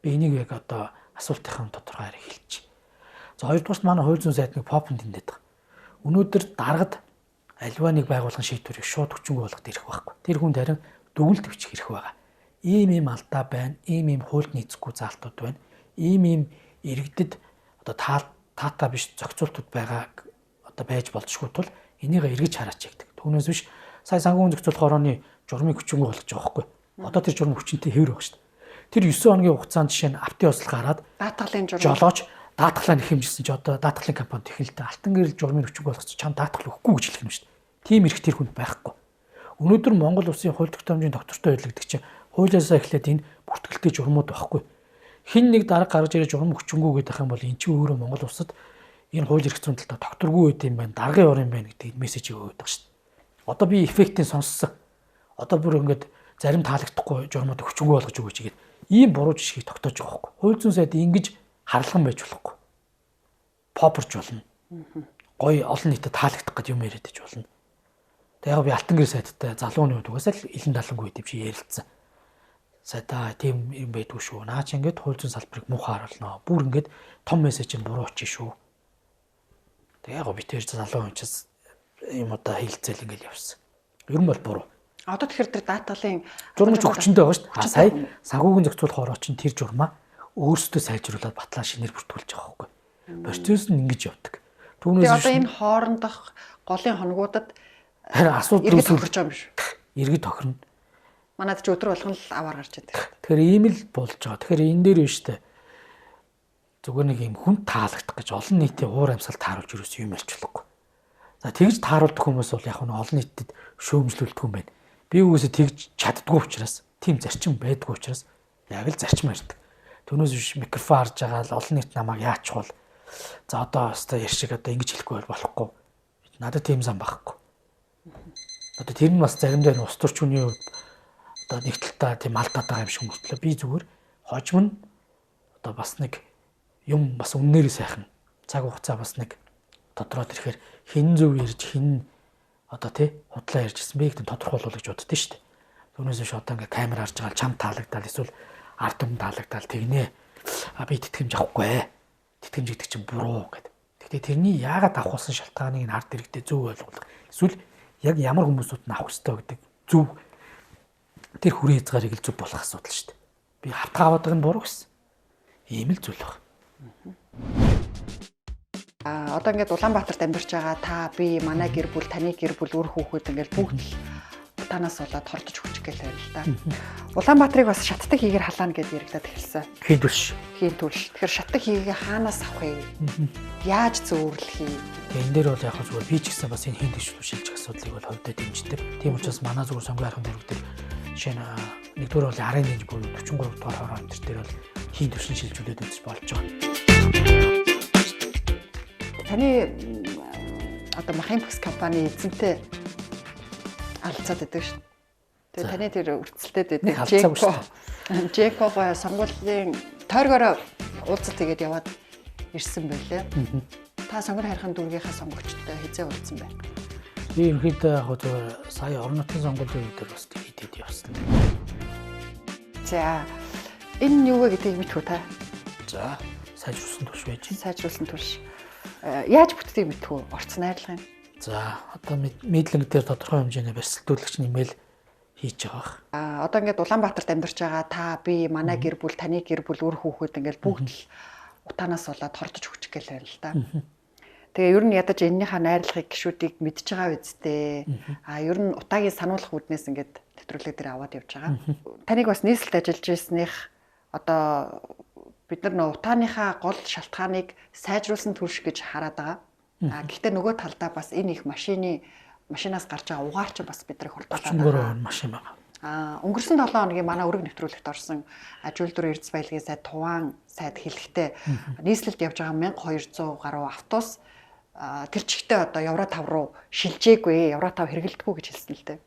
Би энийг яг одоо асуултынхаа тодорхой хараа хэлчих. За хоёрдугаарт манай хууль зүйн сайдны попонд эндэд байгаа. Өнөөдөр даргад альва нэг байгууллагын шийдвэрийг шууд хүчингүй болгох эрх байхгүй. Тэр хүнд харин дүгнэлт бичих эрх байгаа. Ийм алдаа байна. Ийм хуульд нийцэхгүй заалтууд байна. Ийм иргэдэд одоо таатаа биш зохицуултууд байгаа одоо байж болзошгүй тул энийг эргэж хараач гэдэг. Түүнээс биш сая санхүүгийн зохицуулах орооны журмыг хүчингүй болгож байгаа байхгүй. Одоо тэр журам хүчинтэй хэвэр байгаа шүү дээ. Тэр 9 хоногийн хугацаанд жишээ нь автын ослог гараад даатгалын журам жолооч даатгалаа нэхэмжсэн чи одоо даатгалын компанид технэлтэй алтан гэрэл журмыг хүчингүй болгоч чам даатгал өгөхгүй гэж хэлэх юм шүү дээ. Тийм эрх тэр хүнд байхгүй. Өнөөдөр Монгол Улсын хууль тогтоомжийн доктортой хөдөлгдөг чинь хуулиасаа эхлээд энэ бүртгэлтэй журмууд байхгүй. Хин нэг дарга гаргаж ирээ журам хүчингүй гэдэг юм бол эн чинь өөрөө Монгол Улсад энэ хууль эрх зүйн талдаа докторгүй байд юм байна, даргын ор юм байна гэдэг мессежийг өгöd байгаа шүү дээ. Одоо би эффектийг сонссон. Одоо бүр ингээд зарим таалагдахгүй журмуудыг хүчингүй болгож өгөөч гэдэг ийм буруу жишгийг тогтоож байгаа байхгүй. Хууль зүйн сайд ингэж харлан байж болохгүй. Попорч болно. Гой олон нийтэд таалагдах гэж юм яриад иж болно. Тэгээ яг би Алтан гэрэл сайдтай залууны үед угаасаа л илэн далангүй юм шиг ярилцсан. Сайдаа тийм юм байдгүй шүү. Наач ингээд хууль зүйн салбарыг муухай харуулнаа. Бүр ингээд том мессеж нь буруу очиж шүү. Тэгээ яг би тэр залуу хүн чинь юм одоо хилцэл ингээд явсан. Ер нь бол буруу. Одоо тэгэхээр тэр даатгалын журмч хүчтэй байгаа шүү дээ. Сая санхүүгийн зохицуулах ороо чинь тэр журмаа өөрсдөө сайжруулад батлаа шинээр бүртгүүлж байгаа байхгүй. Процесс нь ингэж явдаг. Түүнээс одоо энэ хоорондох голын хоногудад харин асуудал үүсгэж байгаа юм биш. Иргэд тохирно. Манайд ч өдөр болгон л аваар гарч идэг. Тэгэхээр ийм л болж байгаа. Тэгэхээр энэ дээр биш үү? Зүгээр нэг юм хүн таалагдах гэж олон нийтийн уур амьсгал тааруулж юус юм ярьж болохгүй. За тэгж тааруулдаг хүмүүс бол яг нь олон нийтэд шөөмжлүүлдэг юм байна. Би үгүйсээ тэгж чаддгүй учраас тийм зарчим байдгүй учраас яг л зарчим ярьдаг. Түүнээс биш микрофон харж байгаа л олон нийт намайг яачих бол за одоо өстой яршиг одоо ингэж хэлэхгүй болохгүй. Надад тийм зам байхгүй. Одоо тэр нь бас заримдаа ус төрчүүний хувьд одоо нэг талтаа тийм алдаад байгаа юм шиг мөртлөө би зүгээр хожим нь одоо бас нэг юм бас үннээрээ сайхан цаг хугацаа бас нэг дотроод ирэхээр хин зөв ярьж хин одоо тий худлаа ярьжсэн бэ гэдэг тодорхойлол гэж боддөө шүү дээ. Түүнээс биш одоо ингээ камер харж байгаа чам таалагдал эсвэл ард түмэн таалагдал тэгнэ. Би тэтгэмж авахгүй. Тэтгэмж гэдэг чинь буруу гэдэг. Гэхдээ тэрний яагаад авах болсон шалтгааныг нь ард иргэдэд зөв ойлгуулах. Эсвэл яг ямар хүмүүсүүд нь авах ёстой гэдэг зөв тэр хүрээ хязгаарыг л зөв болох асуудал шүү дээ. Би хавтгаа аваад байгаа нь буруу гэсэн. Ийм л зүйл байна. Одоо ингээд Улаанбаатарт амьдарч байгаа та би манай гэр бүл таны гэр бүл үр хүүхэд ингээд бүгд л танаас болоод хордож хүчих гээл байна л да. Улаанбаатарыг бас шаттаг хийгээр халаана гэдээ яригадад эхэлсэн. Хийн түлш. Тэгэхээр шаттаг хийгээ хаанаас авах вэ? Яаж зөөрлөх юм? Энэ дээр бол яг зүгээр би ч гэсэн бас энэ хийн түлш шилжих асуудлыг бол хөвдөө дэмждэг. Тийм учраас манай зүгээр сонгоо харахын дөрөв дээр жишээ нь нэгдүгээр бол арын дэнж буюу 43 дугаар хороо энэ дээр бол хийн түвшин шилжүүлээд үзэж болж байгаа. Таны одоо Махимпекс компани эзэнтэй алцаад байдаг шүү. Тэгээ таны тэр үрцэлтэд байдаг Жекого сонгуулийн тойргоор уулзалт тэгээд яваад ирсэн байлээ. Та сонгор харихын дүүргийнхаа сонгогчтой хизээ уулзсан байна. Би ерөнхийдөө яг зүгээр сая орон нутгийн сонгуулийн үед бас хийдэд явсан. За энэ юу вэ гэдгийг мэдхүү та? За сайжруулсан түвш байж. Сайжруулсан түвш. Яаж бүтдгийг мэдхүү? Орц найрлагын. За одоо мэдлэг дээр тодорхой хэмжээний барьцлуулагч нэмэл хийж байгаа. Одоо ингээд Улаанбаатарт амьдарч байгаа та би манай гэр бүл таны гэр бүл үр хүүхэд ингээд бүгд л утаанаас болоод хордож хүчих гээл байна л да. Тэгээ ер нь ядаж эннийхээ найрлагыг гişүүдийг мэдж байгаа үсттэй. Ер нь утаагийн сануулгах үүднээс ингээд нэвтрүүлэг дээр аваад явж байгаа. Таныг бас нийслэлд ажиллаж ирснийх одоо бид нар утааныхаа гол шалтгааныг сайжруулсан түвш гэж хараад байгаа. Гэхдээ нөгөө талдаа бас энэ их машинаас гарч байгаа угаар ч бас бидрийг хурдуулаад байгаа. Машин байгаа. Өнгөрсөн 7 хоногийн манай өрг нэвтрүүлэгт орсон Ажилтны Эрдэс баялагын сайд Туван сайд хэлэхдээ нийслэлд явж байгаа 1200 гаруй автобус тэр чигтээ одоо Евро 5 руу шилжээгүй, Евро 5 хэрэгэлдэггүй гэж хэлсэн л дээ.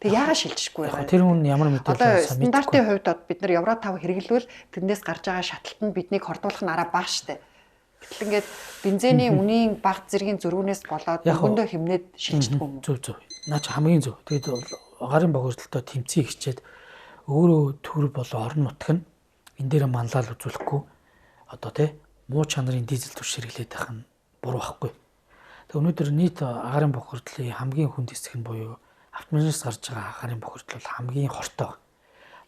Тэгээ яагаад шилжихгүй вэ? Тэр хүн ямар мэдээлэл одоо стандартын хувьд бид нар Евро 5 хэрэглэвэл тэрнээс гарч байгаа шатлалтанд биднийг хордуулах нь араа бага штэ. Гэтэл ингээд бензиний үнийн баг зэргийн зөрүүнээс болоод өндөө хэмнээд шилждэг юм. Зөв. Наач хамгийн зөв. Тэгээд агаарын бохирдолтой тэмцээн хичээд өөрөө төр болон орон нутг нь энэ дээр манлал үзүүлэхгүй одоо тий муу чанарын дизель түвш хэрэглээд байх нь буруу байхгүй. Тэг өнөөдөр нийт агаарын бохирдлын хамгийн хүнд хэсэг нь буюу автомашинаас гарч байгаа агаарын бохирдол бол хамгийн хортой.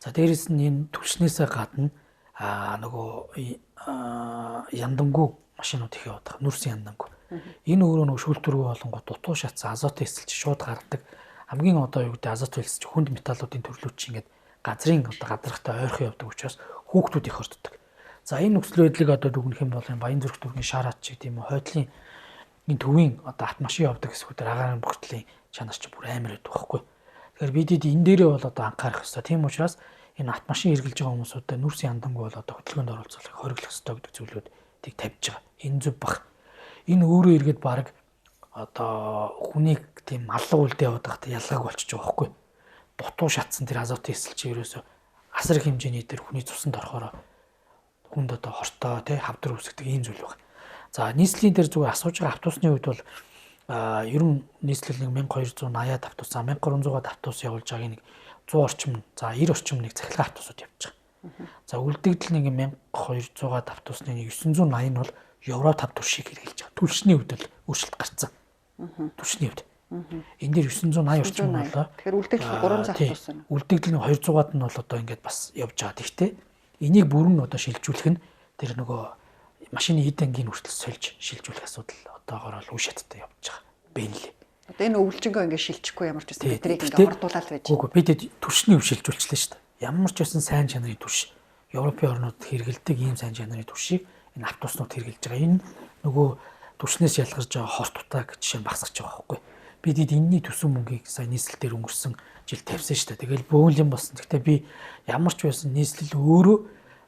За дээрэс нь энэ түвшнээсээ гадна нөгөө яндангуу машинууд их яваад байгаа. Нүрсэн яндангуу. Энэ өөрөө нөгөө шүүлтүргүй болонгод дутуу шатс азот эсэлж шууд гардаг. Хамгийн одоо юу гэдэг азот хэлсэж хүнд металлуудын төрлүүд чинь ингээд газрын одоо гадархтай ойрхон явдаг учраас хүүхдүүд их орддог. За энэ нөхцөл байдлыг одоо дүгнэх юм бол Баянзүрх дүүргийн шараад ч гэдэг юм уу хойдлын энэ төвийн одоо автомашин явдаг хэсгүүдээр агаарын бохирдлын чанар ч бүр амар байдаг байхгүй. Тэгэхээр бидэд энэ дээрээ бол одоо анхаарах хэрэгтэй. Тийм учраас энэ автомашин хэрэглэж байгаа хүмүүсүүдэд нүрсэн яндангуу бол одоо хөдөлгөөнд оролцуулах хориглох хэрэгтэй гэдэг зүйлүүдийг тавьж байгаа. Энэ зөв баг. Энэ өөрөө иргэд баг одоо хүнийг тийм алга үлдээ яваад байхад ялгааг болчихж байгаа байхгүй. Дутуу шатсан тэр азотын эсэлч ерөөсө асар их хэмжээний тэр хүний цуснд орохоор хүнд одоо хортой тий хавдар үүсгдэг ийм зүйл байна. За нийслэлийн дээр зүгээр асууж байгаа автобусны үед бол ер нь нийслэл нэг 1280-аад автобус, 1300-аад автобус явуулж байгааг нэг 100 орчим, за 90 орчим нэг цахилгаан автобусууд явж байгаа. За үлдэгдэл нэг 1200-аад автобусны нэг 980 нь бол Евро 5 түвшийг хэрэглэж байгаа. Түвшний үед бол өөрчлөлт гарцсан. Түвшний үед. Энэ дээр 980 орчим нь болоо. Тэгэхээр үлдэгдэл 300 автобус байна. Үлдэгдэл нэг 200-аад нь бол одоо ингээд бас явж байгаа. Тэгтээ энийг бүрэн одоо шилжүүлэх нь тэр нөгөө машины эдангийн хүртэл сольж шилжүүлэх асуудал одоогоор л үе шаттай явж байгаа. Бэнлээ. Одоо энэ өвлжөнгөө ингээд шилжихгүй ямар ч байсан бидрийг ингээд хордуулаад байж. Үгүй бид түвшний өв шилжүүлчихлээ шүү дээ. Ямар ч байсан сайн чанарын түвш Европын орнууд хэрэгэлдэг ийм сайн чанарын түвшийг энэ автобуснууд хэрэглэж байгаа. Энэ нөгөө түвшнээс ялгарч байгаа хорт утааг жишээ нь багасгаж байгаа байхгүй. Бидэд энэний төсөв мөнгийг сая нийслэл дээр өнгөрсөн жил тавьсан шүү дээ. Тэгэл бөөнлөн болсон. Гэхдээ би ямар ч байсан нийслэл өөрөө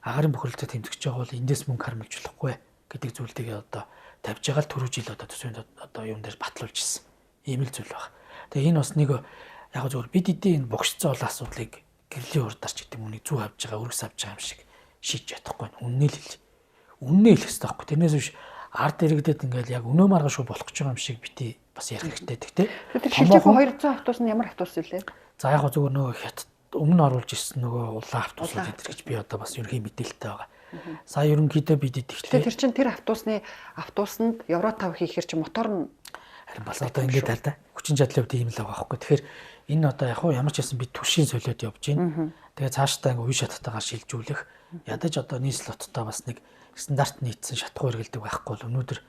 агаарын бохирдолтой тэмцэж байгаа бол эндээс мөнгө хармилж болохгүй гэдэг зүйлтэйгээ одоо тавьж байгаа л түрүү жил одоо төсвийн одоо юун дээр батлуулж ирсэн. Ийм л зүйл байна. Тэгээ энэ бас нэг яг зөвхөн бид эдийн энэ богшцоо олон асуудлыг гэрлийн урдарч гэдэг нүг зүү авж байгаа, өргөс авж байгаа юм шиг шийдэж чадахгүй. Үннээ л хэл. Үннээ хэлэх хэрэгтэй байхгүй. Тэрнээс биш ард иргэдэд ингээл яг өнөө маргааш шүү болох гэж байгаа юм шиг бити бас ярих хэрэгтэй гэдэг те. Тэгэхээр шилжих 200 автобус нь ямар автобус вэ? За яг зөвхөн нөгөө өмнө оруулж ирсэн нөгөө улаан автобусууд энэ гэж би одоо бас ерөнхий мэдээлэлтэй байгаа. Сая ерөнхийдөө бид идэвхтэй. Тэр чинь тэр автобусанд Евро 5 хийхээр чи мотор нь харин бас одоо ингэж тал да. Хүчин чадлын хувьд ийм л байгаа байхгүй. Тэгэхээр энэ одоо яг ямар ч байсан бид түвшин солиод явж байна. Тэгээ цаашдаа ингээ үе шаттайгаар шилжүүлэх ядаж одоо нийслэл хоттой бас нэг стандарт нийцсэн шатхуу хэрэгэлдэг байхгүй бол өнөөдөр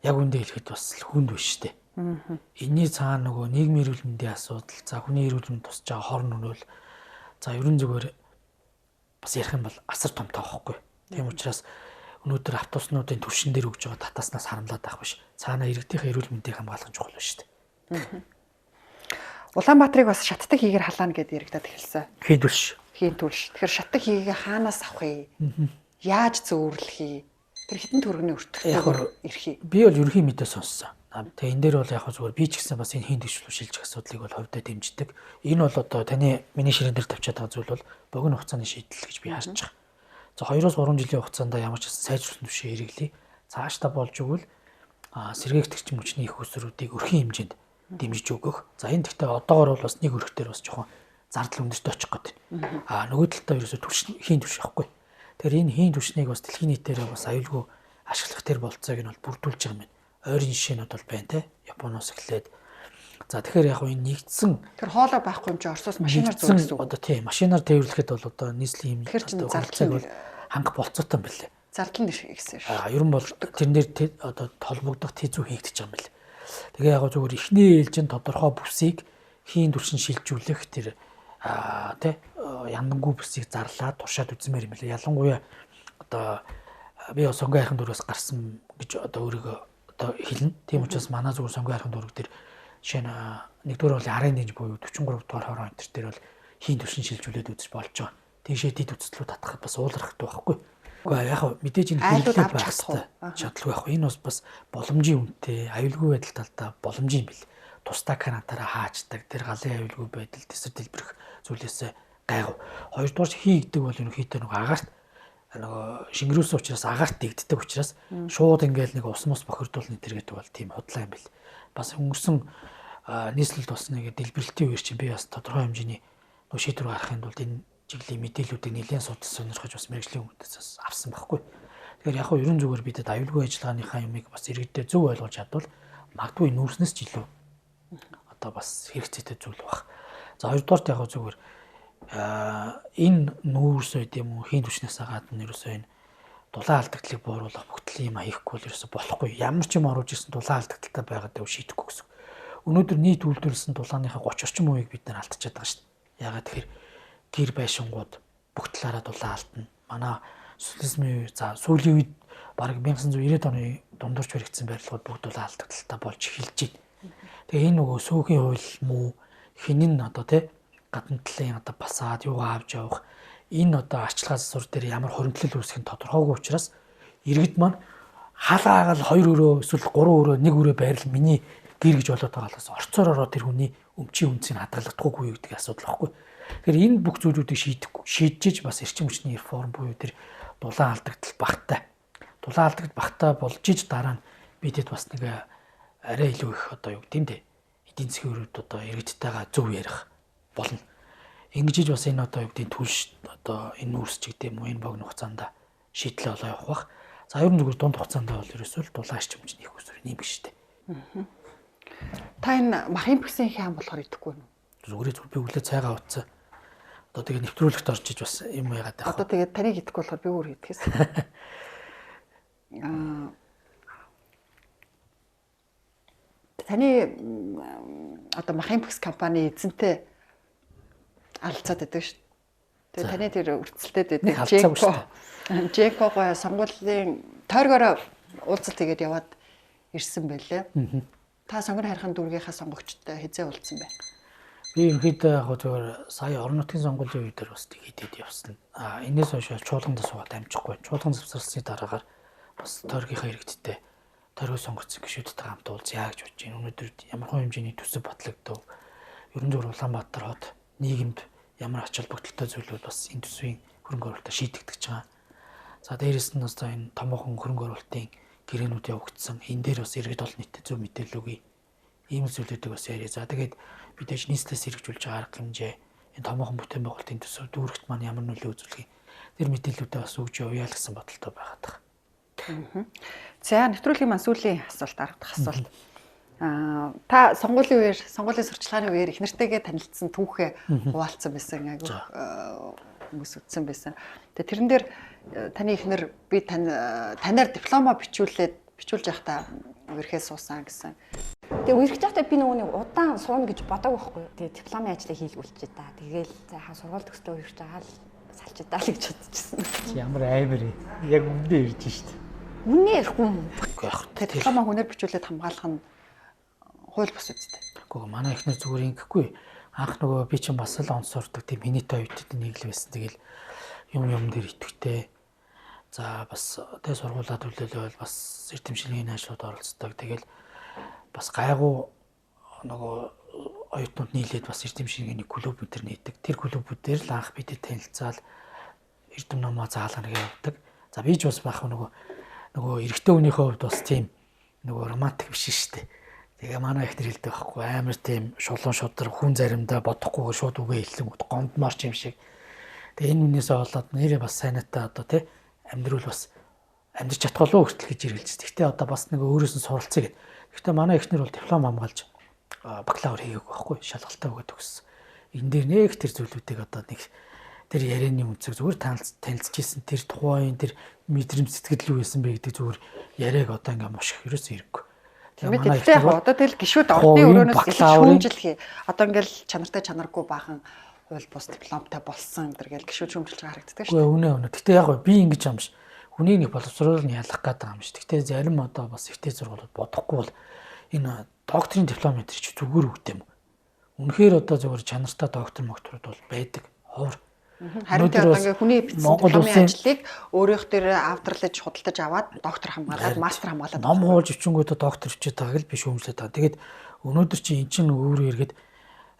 яг үндэ хэлэхэд бас хүнд биш шүү дээ. Энийний цаана нөгөө нийгмийн эрүүл мэндийн асуудал, за хүний эрүүл мэнд тусч байгаа хор нөлөөл, за ерөн зүгээр бас ярих юм бол асар том тоохгүй. Тийм учраас өнөөдөр автобуснуудын түвшин дээр өгж байгаа татаснаас харамлаад байх биш. Цаана иргэдийн эрүүл мэндийг хамгаалах чухал байна шүү дээ. Улаанбаатарыг бас шатдаг хийгээр халаана гэдээ яригадад эхэлсэн. Хийн түлш. Тэгэхээр шатдаг хийгээ хаанаас авах юм? Яаж зөөвөрлөх юм? Тэр хитэн төргөний өртөгтэйгээр ирэх юм. Би бол ерөнхий мэдээ сонссон. Тэгээ энэ дээр бол яг зүгээр би ч гэсэн бас энэ хийн дэвшлүү шилжих асуудлыг бол хувьдаа дэмждэг. Энэ бол одоо миний ширээн дээр тавьчаад байгаа зүйл бол богино хугацааны шийдэл гэж би харж байгаа. За 2-3 жилийн хугацаанд ямар ч сайжруулсан түвшин хэрэглэе. Цаашдаа болж игэл сэргээгтгч мөчний их усруудыг өрхийн хэмжээнд дэмжиж өгөх. За энэ гэхдээ одоогор бол бас нэг өрхтөр бас жоохон зардал өндөртөө очих гээд байна. Нөгөө талдаа ерөөсө түвшин хийн түвш байхгүй. Тэгэхээр энэ хийн түвшнийг бас дэлхийн нийтээрээ бас аюулгүй ашиглах тэр болцоог нь бол бүрдүүлж байгаа юм байна. Ойрын жишээнүүд бол байна те. Японоос эхлээд. За тэгэхээр яг энэ нэгдсэн тэр хоолой байхгүй юм чи Оросоос машинаар зурсан үг. Одоо тийм машинаар тээвэрлэхэд бол одоо нийслэлийн одоо зардал бол хангах болцоотой юм билээ. Зардал нь гэсэн шүү. Ер нь бол тэрнэр одоо толбогдох тэзүү хийгдэж байгаа юм билээ. Тэгээ яг зүгээр эхний ээлжинд тодорхой бүсийг хийн түвшин шилжүүлэх тэр яндангуй бүсийг зарлаад туршаад үзмээр юм билээ. Ялангуяа одоо би сонгоо хайрхан дөрвөөс гарсан гэж одоо өөрийгөө одоо хэлнэ. Тийм учраас манай зүгээр сонгоо хайрхан дөрөв дээр жишээ нь нэгдүгээр бол арын дэнж буюу 43 дугаар хороо энэ төр бол хийн түвшин шилжүүлээд үзэж болж байгаа. Тийшээ дид үцлүүд татахад бас уулархдаг байхгүй. Гэхдээ яг мэдээж энэ хэрэглээ байх шаардлага байх. Энэ бас боломжийн үнэтэй, аюулгүй байдал талдаа боломжийн бил. Тусдаа карантаараа хаачдаг, тэр галын аюулгүй байдал тэсэр дэлбэрэх зүйлээс гайгүй. Хоёрдугаар хий гэдэг бол ерөнхийдөө нэг агаарт шингэрүүлсэн учраас агаарт дэгддэг учраас шууд ингээл нэг ус мус бохирдуулна тэр гэдэг бол тийм худлаа юм бил. Бас өнгөрсөн нийслэлд бас нэг дэлбэрэлтийн үеэр чинь би бас тодорхой хэмжээний шийдвэр гаргахын тулд энэ чиглийн мэдээллүүдийг нэлээд судалж сонирхож бас мэрэгжлийн хүмүүстээс авсан байхгүй. Тэгэхээр яг хөө ерөн зүгээр бидэд аюулгүй ажиллагааныхаа юмыг бас иргэдэд зөв ойлгуулж чадвал магадгүй нүүрснээс ч илүү одоо бас хэрэгцээтэй зүйл баг. За хоёрдугаарт яг зүгээр энэ нүүрс үед юм уу хийн түвшнээс гадна ерөөсөө энэ дулаан алдагдлыг бууруулах бүхтэл юм хийхгүй бол ерөөсөө болохгүй. Ямар ч юм оруулж ирсэн дулаан алдагдaltaй байгаад дэв шийдэхгүй гэсэн. Өнөөдөр нийт үйлдвэрлэсэн дулааныхаа 30 орчим хувийг бид нар алдчихад байгаа шүү дээ. Ягаад тэгэхээр гэр байшингууд бүх талаараа дулаан алдна. Манай социализмын за сүүлийн үед бараг 1990-ад оны дундуур баригдсан барилгууд бүгд дулаан алдагдaltaй болж эхэлж байна. Тэгээ энэ нөгөө сүүхийн хууль муу хинэн одоо тий гадна талын одоо басаад юугаа авч явах энэ одоо арчилгаа засвар дээр ямар хоригдлол үүсэх нь тодорхойгүй учраас иргэд маань халаагаал 2 өрөө эсвэл 3 өрөө 1 өрөө байрал миний гэр гэж болоод байгаа болохоос орцоор ороод тэр хүний өмчийн үнцийг хадгалахдаггүй гэдэг асуудал байхгүй. Тэгэхээр энэ бүх зүйлүүдийг шийдэж бас эрчим хүчний реформ буюу тэр дулаан алдагдал багтаа. Дулаан алдагдал багтаа болж иж дараа нь бидэд бас нэг арай илүү их одоо юу гэдэм бэ? Эдийн засгийн өрөөд одоо иргэдтэйгээ зөв ярих болно. Ингэж бас энэ одоо юу гэдэг түлш одоо энэ нүүрс ч гэдэг юм уу энэ богино хугацаанд шийдлээ олоо явах бах. За ер нь зүгээр дунд хугацаанд бол ерөөсөө дулаан эрчим хүчний их усрын юм биш үү? Та энэ махын бэксийн хям болохоор идэхгүй юу? Зүгээр би өглөө цайгаа утсан. Одоо тэгээ нэвтрүүлэгт орж иж бас юм яагаад байх. Одоо тэгээ таныг идэхгүй болохоор би өөр идэхээс. Таны одоо махын бэкс компани эзэнтэй алцаад байдаг шүү дээ. Тэгээ таны тэр өрцөлтөд байдаг Жекогоо сонгуулийн тойргоор уулзалт хийгээд яваад ирсэн байлээ. Та сонгон хайрхан дүүргийнхаа сонгогчтой хизээ уулзсан байна. Би ерөнхийдөө яг зөвөр сая орон нутгийн сонгуулийн үед бас хийгээд явсан. Энээс хойш чуулганд суугаад амжихгүй. Чуулган завсарласны дараагаар бас тойргийнхаа иргэдтэй тойрог сонгогдсон гишүүдтэй хамт уулзъя гэж бодож байна. Өнөөдөр ямар хөө хэмжээний төсөв батлагдав. Ерөн зөвөр Улаанбаатар хот нийгэмд ямар ач холбогдолтой зүйлүүд бас энэ төсвийн хөрөнгө оруулалтаар шийдэгдэж байгаа. За дээрэс нь бас энэ томоохон хөрөнгө оруулалтын гэрээнүүд явагдсан. Энэ дээр бас иргэд олон нийтэд зөв мэдээлэл өгье. Ийм зүйлүүдийг бас яриа. За тэгээд бидээж нийслэлээс хэрэгжүүлж байгаа арга хэмжээ, энэ томоохон бүтээн байгуулалтын төсөв дүүрэгт маань ямар нөлөө үзүүлэх тэр мэдээллүүдээ бас өгж явъя л гэсэн бодолтой байгаад байна. За нэвтрүүлгийн маань сүүлийн асуулт аргадах асуулт. Та сонгуулийн сурчлагын үеэр их нартайгээ танилцсан түүхээ хуваалцсан байсан айгүй хүмүүс үтсэн байсан. Тэгээ тэрэн дээр таны ихнэр би танаар диплома бичүүлж явахдаа үерхээ суусан гэсэн. Тэгээ үерхэж байхдаа би нөгөөний удаан сууна гэж бодоагүй байхгүй. Тэгээ дипломын ажлыг хийлгүүлчихээ та. Тэгээл за сургууль төгслөө үерхэж байгаа л салчидаа л гэж бодчихсон. Ямар аймар яг үндэ ирж шít. Үнээр хүн. Тэгээ диплома хүнээр бичүүлээд хамгаалах нь хууль бус үстэй. Гэхдээ манай ихнэр зүгээр ингэхгүй. Анх нөгөө би чинь бас л онц сурдаг тийм хинэтэ оюутнууд нэг л байсан. Тэгэл юм дээр итгэвтэй. За бас тэ сургуулаад төлөөлөл бас эрдэмшлийн ажлууд оролцдог. Тэгэл бас гайгүй нөгөө оюутнууд нийлээд бас эрдэмшлийн нэг клуб өдр нээдэг. Тэр клубүүдээр л анх бидэд танилцаал эрдэм номоо заалгана явдаг. За би ч бас баах нөгөө эрэгтэй хүнийхээ хувьд бас тийм нөгөө романтик биш шүү дээ. Тэгээ манай ихнэр хэлдэг байхгүй амар тийм шулуун шудар хүн заримдаа бодохгүйгээр шууд үгээ хэлсэн гондморч юм шиг. Тэгээ энэ үнээсээ болоод нэрээ бас сайнатаа одоо тий амьдрал бас амьдрч чадхолоо хүртэл гэж иргэлж. Гэхдээ одоо бас нэг өөрөөс нь суралцъя гэд. Гэхдээ манай ихнэр бол диплом хамгаалж бакалавр хийгээгүй байхгүй шалгалтаа өгөөд өгсөн. Энэ дээр нэг тэр зүйлүүдийг одоо нэг тэр ярианы үнцэг зүгээр танилцчихсэн тэр тухайн тэр мэдрэмж сэтгэл юу байсан бэ гэдэг зүгээр яриаг одоо ингээм муших ерөөсөө хэрэггүй. Тэгээд одоо тэгэл гişүүд орны өрөөнөөс шүүмжлэх. Одоо ингээл чанартай чанаргүй баахан хууль бус дипломтой болсон гэдэргээл гişүүд шүүмжилж байгаа харагддаг шүү дээ. Үнэ. Гэтэ яг би ингэж юм ш. Хүнийг нэг боловсруулах нь ялах гэдэг юм ш. Гэтэ зарим одоо бас ихтэй сургуулиуд бодохгүй бол энэ докторийн диплом энэ ч зүгээр үгтэй юм. Үнэхээр одоо зөвхөн чанартай доктор могторууд бол байдаг. Ховор. Харин одоо ингээ хүний бичсэн дипломын ажлыг өөрөөх дээр авдралж худалдаж аваад доктор хамгаалаад мастер хамгаалаад ном хуулж өчнгөөдөө доктор хичээд байгааг л би шүүмжлээд байгаа. Тэгээд өнөөдөр чи эн чинь өөрөө эргээд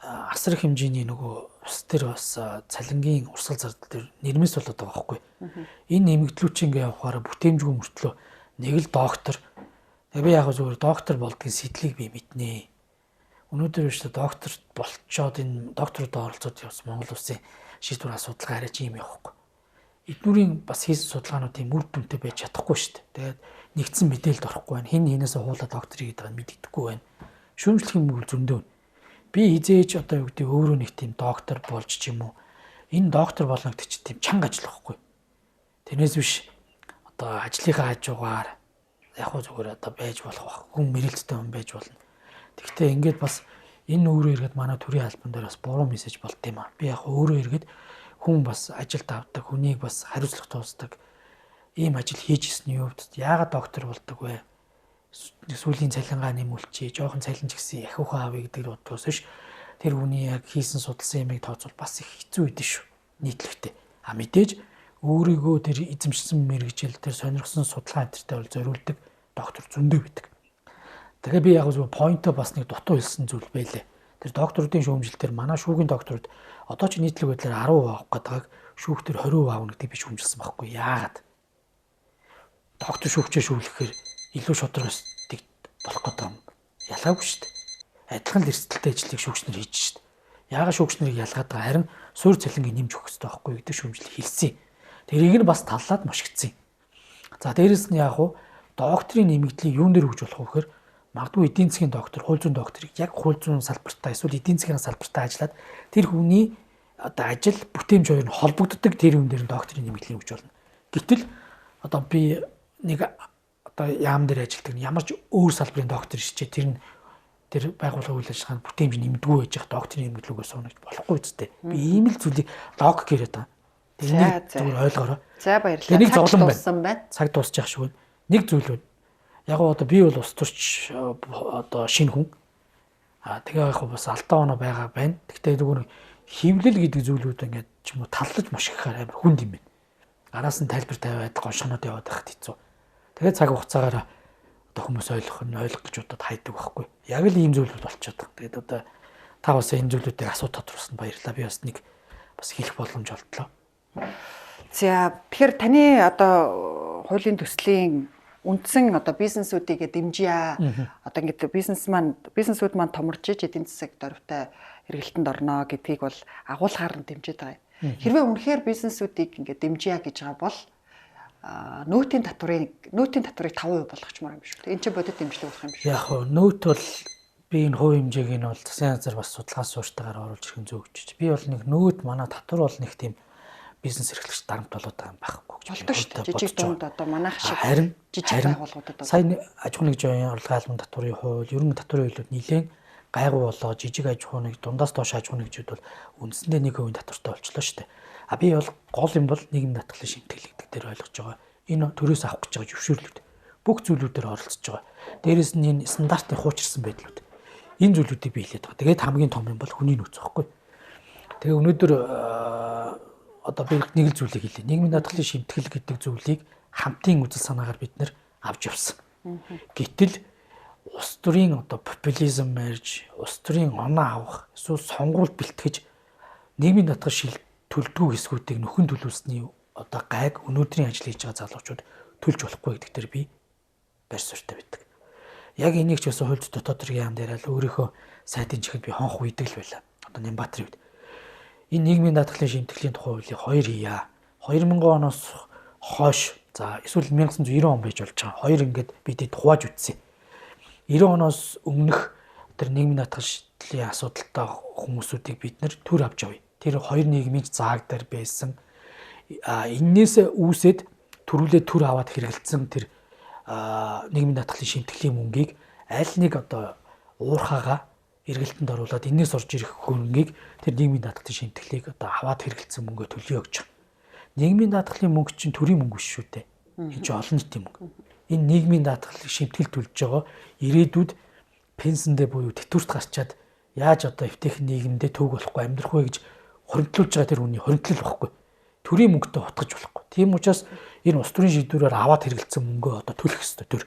асар их хэмжээний нөгөө ус төр бас цалингийн урсгал зардал төр нэрмэс болоод байгаа байхгүй. Энэ нэмэгдлүүд чи ингээ явахаараа бүтээмжгүй мөртлөө нэг л доктор. Тэгээ би яг зөвхөн доктор болдгийн сэтлийг би мэднэ. Өнөөдөр биш доктор болчоод энэ докторудаа оролцоод явсан Монгол улсын шийдвэр асуудал гараж юм явахгүй. Эднүрийн бас хийсэн судалгаануудын үр дүнтэй байж чадахгүй шүү дээ. Тэгээд нэгдсэн мэдээлэлд орохгүй байна. Хин хинээс хуулаад докторийг гэдэг нь мэддэггүй байна. Шүүмжлэх юм бол зөндөө. Би хизээч одоо юу гэдэг өөрөө нэг тийм доктор болж ч юм уу. Энэ доктор болгох гэж тийм чанга ажил байхгүй. Тэрнээс биш одоо ажлынхаа хажуугаар яг хөө зүгээр одоо байж болох хүн мэрэлцтэй хүн байж болно. Тэгвэл ингээд бас энэ өөрөө иргэд манай төрийн албан дээр бас буруу мессеж болд юм аа. Би яг өөрөө иргэд хүн бас ажилд авдаг, хүнийг бас хариуцлага туусдаг ийм ажил хийж ирсний хувьд яагаад доктор болдог вэ? Сүүлийн цалингаа нэмүүлчихье, жоохон цалин ч гэсэн яхихаа авъя гэдэг бодгоос биш. Тэр хүний яг хийсэн судалсан юмыг тооцвол бас их хэцүү байдэн шүү. Нийтлэгтэй. Мэдээж өөрийгөө тэр эзэмшсэн мэрэгжил, тэр сонирхсон судалгаа энтертэй бол зориулдаг доктор зөндөө байдаг. Тэгээ би яг зөв поинтоо бас нэг дутуу хэлсэн зүйл байлээ. Тэр докторуудын шүүмжилтээр манай шүүгийн докторууд одоо ч нийтлэг байдлаар 10% авах гэдгийг шүүхтэр 20% аавна гэдгийг би шүүмжилсэн байхгүй. Яагаад? Доктор шүүгчээ шүүглэхээр илүү шударгастыг болох гэдэг юм. Ялгаагүй шүү дээ. Адилхан л эрсдэлтэй ажлыг шүүгчнэр хийж шүү дээ. Яагаад шүүгчнэрийг ялгаад байгаа? Харин суурь цалингийн нэмж өгөх хэрэгтэй байхгүй гэдэг шүүмжлэл хэлсэн. Тэрийг нь бас таллаад мушигдсан. За дээрэс нь яг хуу докторийн нэмэгдлийг юун дээр өгч болох вэ гэхээр магадгүй эдийн засгийн доктор, хууль зүйн докторыг яг хууль зүйн салбартаа эсвэл эдийн засгийн салбартаа ажиллаад тэр хүний одоо ажил бүтээмж хоёр нь холбогддог тэр юм дээр докторийн нэмэгдлийг өгч болно. Гэтэл одоо би нэг одоо яам дээр ажилладаг ямар ч өөр салбарын доктор шичээ тэр байгууллагын үйл ажиллагаанд бүтээмж нэмдэггүй байж байгаа докторийн нэмэгдлүүгөө суунаж болохгүй үстэй. Би ийм л зүйлийг логик яриад байгаа. Тэрнийг зүгээр ойлгоорой. За баярлалаа. Нэг зовлон байна. Цаг дуусчих шиг байна. Нэг зүйл байна. Яг одоо би бол ус төрч одоо шинэ хүн. Тэгээ яг бас алтаа оноо байгаа байна. Гэхдээ зүгээр хөвлөл гэдэг зүйлүүд ингээд ч юм уу таллаж мушгихаар амар хүнд юм байна. Араас нь тайлбар тавиад гоншгоноод яваад байхад хэцүү. Тэгээ цаг хугацаагаар одоо хүмүүс ойлгох гэж бодоод хайдаг байхгүй. Яг л ийм зүйлүүд болчиход байгаа. Тэгээд одоо та бас энэ зүйлүүдийг асуу тодруулсан баярлалаа. Би бас нэг бас хэлэх боломж олдлоо. За тэгэхээр таны одоо хуулийн төслийн үндсэн одоо бизнесүүдийг дэмжийа. Одоо ингээд бизнесүүд маань томорч иж эдийн засаг дөрвтэй эргэлтэнд орно гэдгийг бол агуулгаар нь дэмжиж байгаа юм. Хэрвээ үнэхээр бизнесүүдийг ингээд дэмжийа гэж байгаа бол нөөтийн татварыг 5% болгочмоор юм биш үү? Энд чинь бодит дэмжлэг болох юм биш үү? Яг хөө нөөт бол би энэ хувь хэмжээг нь бол засгийн газар бас судалгаа суурьтайгаар оруулж ирэх нь зөв гэж. Би бол нэг нөөт манай татвар бол нэг тийм бизнес эрхлэгч дарамт болоод байгаа юм байхгүй гэж болдог шүү дээ. Жижиг дунд одоо манайх шиг жижиг байгууллагуудад сая аж ахуйн нэгжийн орлогын албан татварын хууль, ерөнхий татварын хуулиуд нэлээд гайгүй болоо жижиг аж ахуйн нэг дундаас доош аж ахуйн нэгжүүд бол үндсэндээ 1% татвартай болчихлоо шүү дээ. А би бол гол юм бол нийгмийн даатгалын шимтгэл гэдэг дээр ойлгож байгаа. Энэ төрөөс авах гэж байгаа зөвшөөрлүүд бүх зүйлүүдээр оролцож байгаа. Дээрээс нь энэ стандартын хуучирсан байдлууд. Энэ зүйлүүдийг биелээд байгаа. Тэгээд хамгийн том юм бол хүний нөөц байхгүй. Тэгээ өнөөдөр одоо би нэг л зүйлийг хэлье. Нийгмийн даатгалын шимтгэл гэдэг зүйлийг хамтын үзэл санаагаар бид нэр авч явсан. Гэтэл улс төрийн одоо популизм мэрж, улс төрийн оноо авах, эсвэл сонгуульд бэлтгэж нийгмийн даатгал төлдгүү хэсгүүдийг нөхөн төлөвлөсний одоо гайг өнөөдрийн ажил хийж байгаа залуучууд төлж болохгүй гэдэг дээр би барь суурьтай байдаг. Яг энийг ч бас хууль дотоод төргийн яам дээр л өөрийнхөө сайдын чихэнд би хонх үйдэг л байлаа. Одоо Нямбатрын үед. Энэ нийгмийн даатгалын шимтгэлийн тухай хуулийг 2 хийя. 2000 оноос хойш за эсвэл 1990 он байж болж байгаа. 2 ингээд бидэд хувааж үтсэн. 90 оноос өмнөх тэр нийгмийн даатгалын асуудалтай хүмүүсүүдийг бид нэр төр авч явъя. Тэр хоёр нийгмийн зааг дээр байсан эннээс үүсээд төрүүлээ төр аваад хэрэгэлсэн тэр нийгмийн даатгалын шимтгэлийн мөнгийг аль нэг одоо уурхаага эргэлтэнд оруулаад энээс орж ирэх хөрөнгийг тэр нийгмийн даатгалын шимтгэлийг одоо аваад хэрэгэлсэн мөнгөө төлөё гэж. Нийгмийн даатгалын мөнгө чинь төрийн мөнгө биш шүү дээ. Энэ чинь олон нийтийн мөнгө. Энэ нийгмийн даатгалын шимтгэл төлж байгаа ирээдүйд пенсэндээ буюу тэтгэврт гарчаад яаж одоо эвтэйхэн нийгэмдээ төг болохгүй амьдрах вэ гэж хоригдлуулж байгаа тэр хүний хоригдлол байхгүй. Төрийн мөнгөтэй утгаж болохгүй. Тийм учраас энэ улс төрийн шийдвэрээр аваад хэрэгэлсэн мөнгөө одоо төлөх ёстой төр.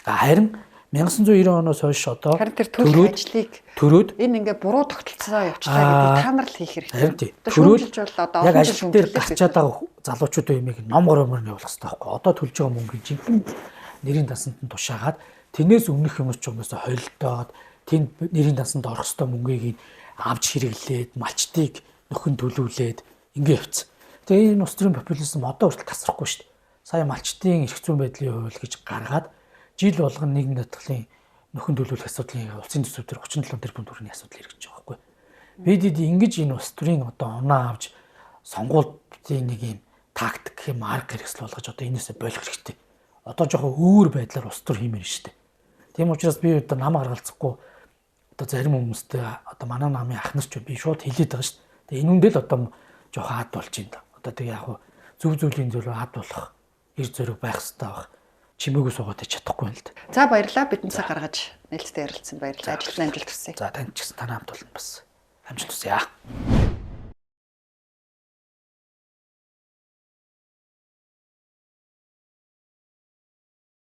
Харин 1990 оноос хойш одоо тэр төлөх ажлыг төрөөд энэ ингээ буруу тогтолцоо явуулчихлаа гэдэг та нар л хийх хэрэгтэй. Төрөөд одоо яг ажил дээр гарчаад байгаа залуучуудын юмыг ном гормоор нь явуулах хэрэгтэй байхгүй. Одоо төлж байгаа мөнгөний жинхэнэ нэрийн дансанд нь тушаагаад тэрнээс өмнөх юмс ч юмсоо холилдоод тэнд нэрийн дансанд орох ёстой мөнгийг авч хэрэглээд малчтыг нөхөн төлөвлөөд ингээ явцсан. Тэгээ энэ улс төрийн популизм одоо хүртэл тасрахгүй шүү дээ. Сая малчтын эрх зүйн байдлын хууль гэж гаргаад жил болгон нийгмийн даатгалын нөхөн төлөвлөх асуудлын улсын төсөв дээр 37 тэрбум төгрөгийн асуудал хэрэгжиж байгаа байхгүй. Бид ингэж энэ улс төрийн одоо оноо авч сонгуультын нэг юм тактик юм марк хэрэгсэл болгож одоо энээсээ болох хэрэгтэй. Одоо жоохон өөр байдлаар улс төр хиймээр шүү дээ. Тийм учраас би одоо нам гаргалзахгүй одоо зарим хүмүүстэй одоо манай намын ах нар ч би шууд хэлээд байгаа шүү дээ. Тэгээ энэ үндэл одоо жоохон ад болж юм да. Одоо тэгээ яг зөв зүйлийн зөвлөө ад болох эр зориг байх хэрэгтэй баг. Чимээгөө суугаад чадахгүй юм л да. За баярлалаа. Бидний цаг гаргаж нээлттэй ярилцсан баярлалаа. Ажилтны амжилт хүсье. За танд ч гэсэн танаа хамт болно бас. Амжилт хүсье.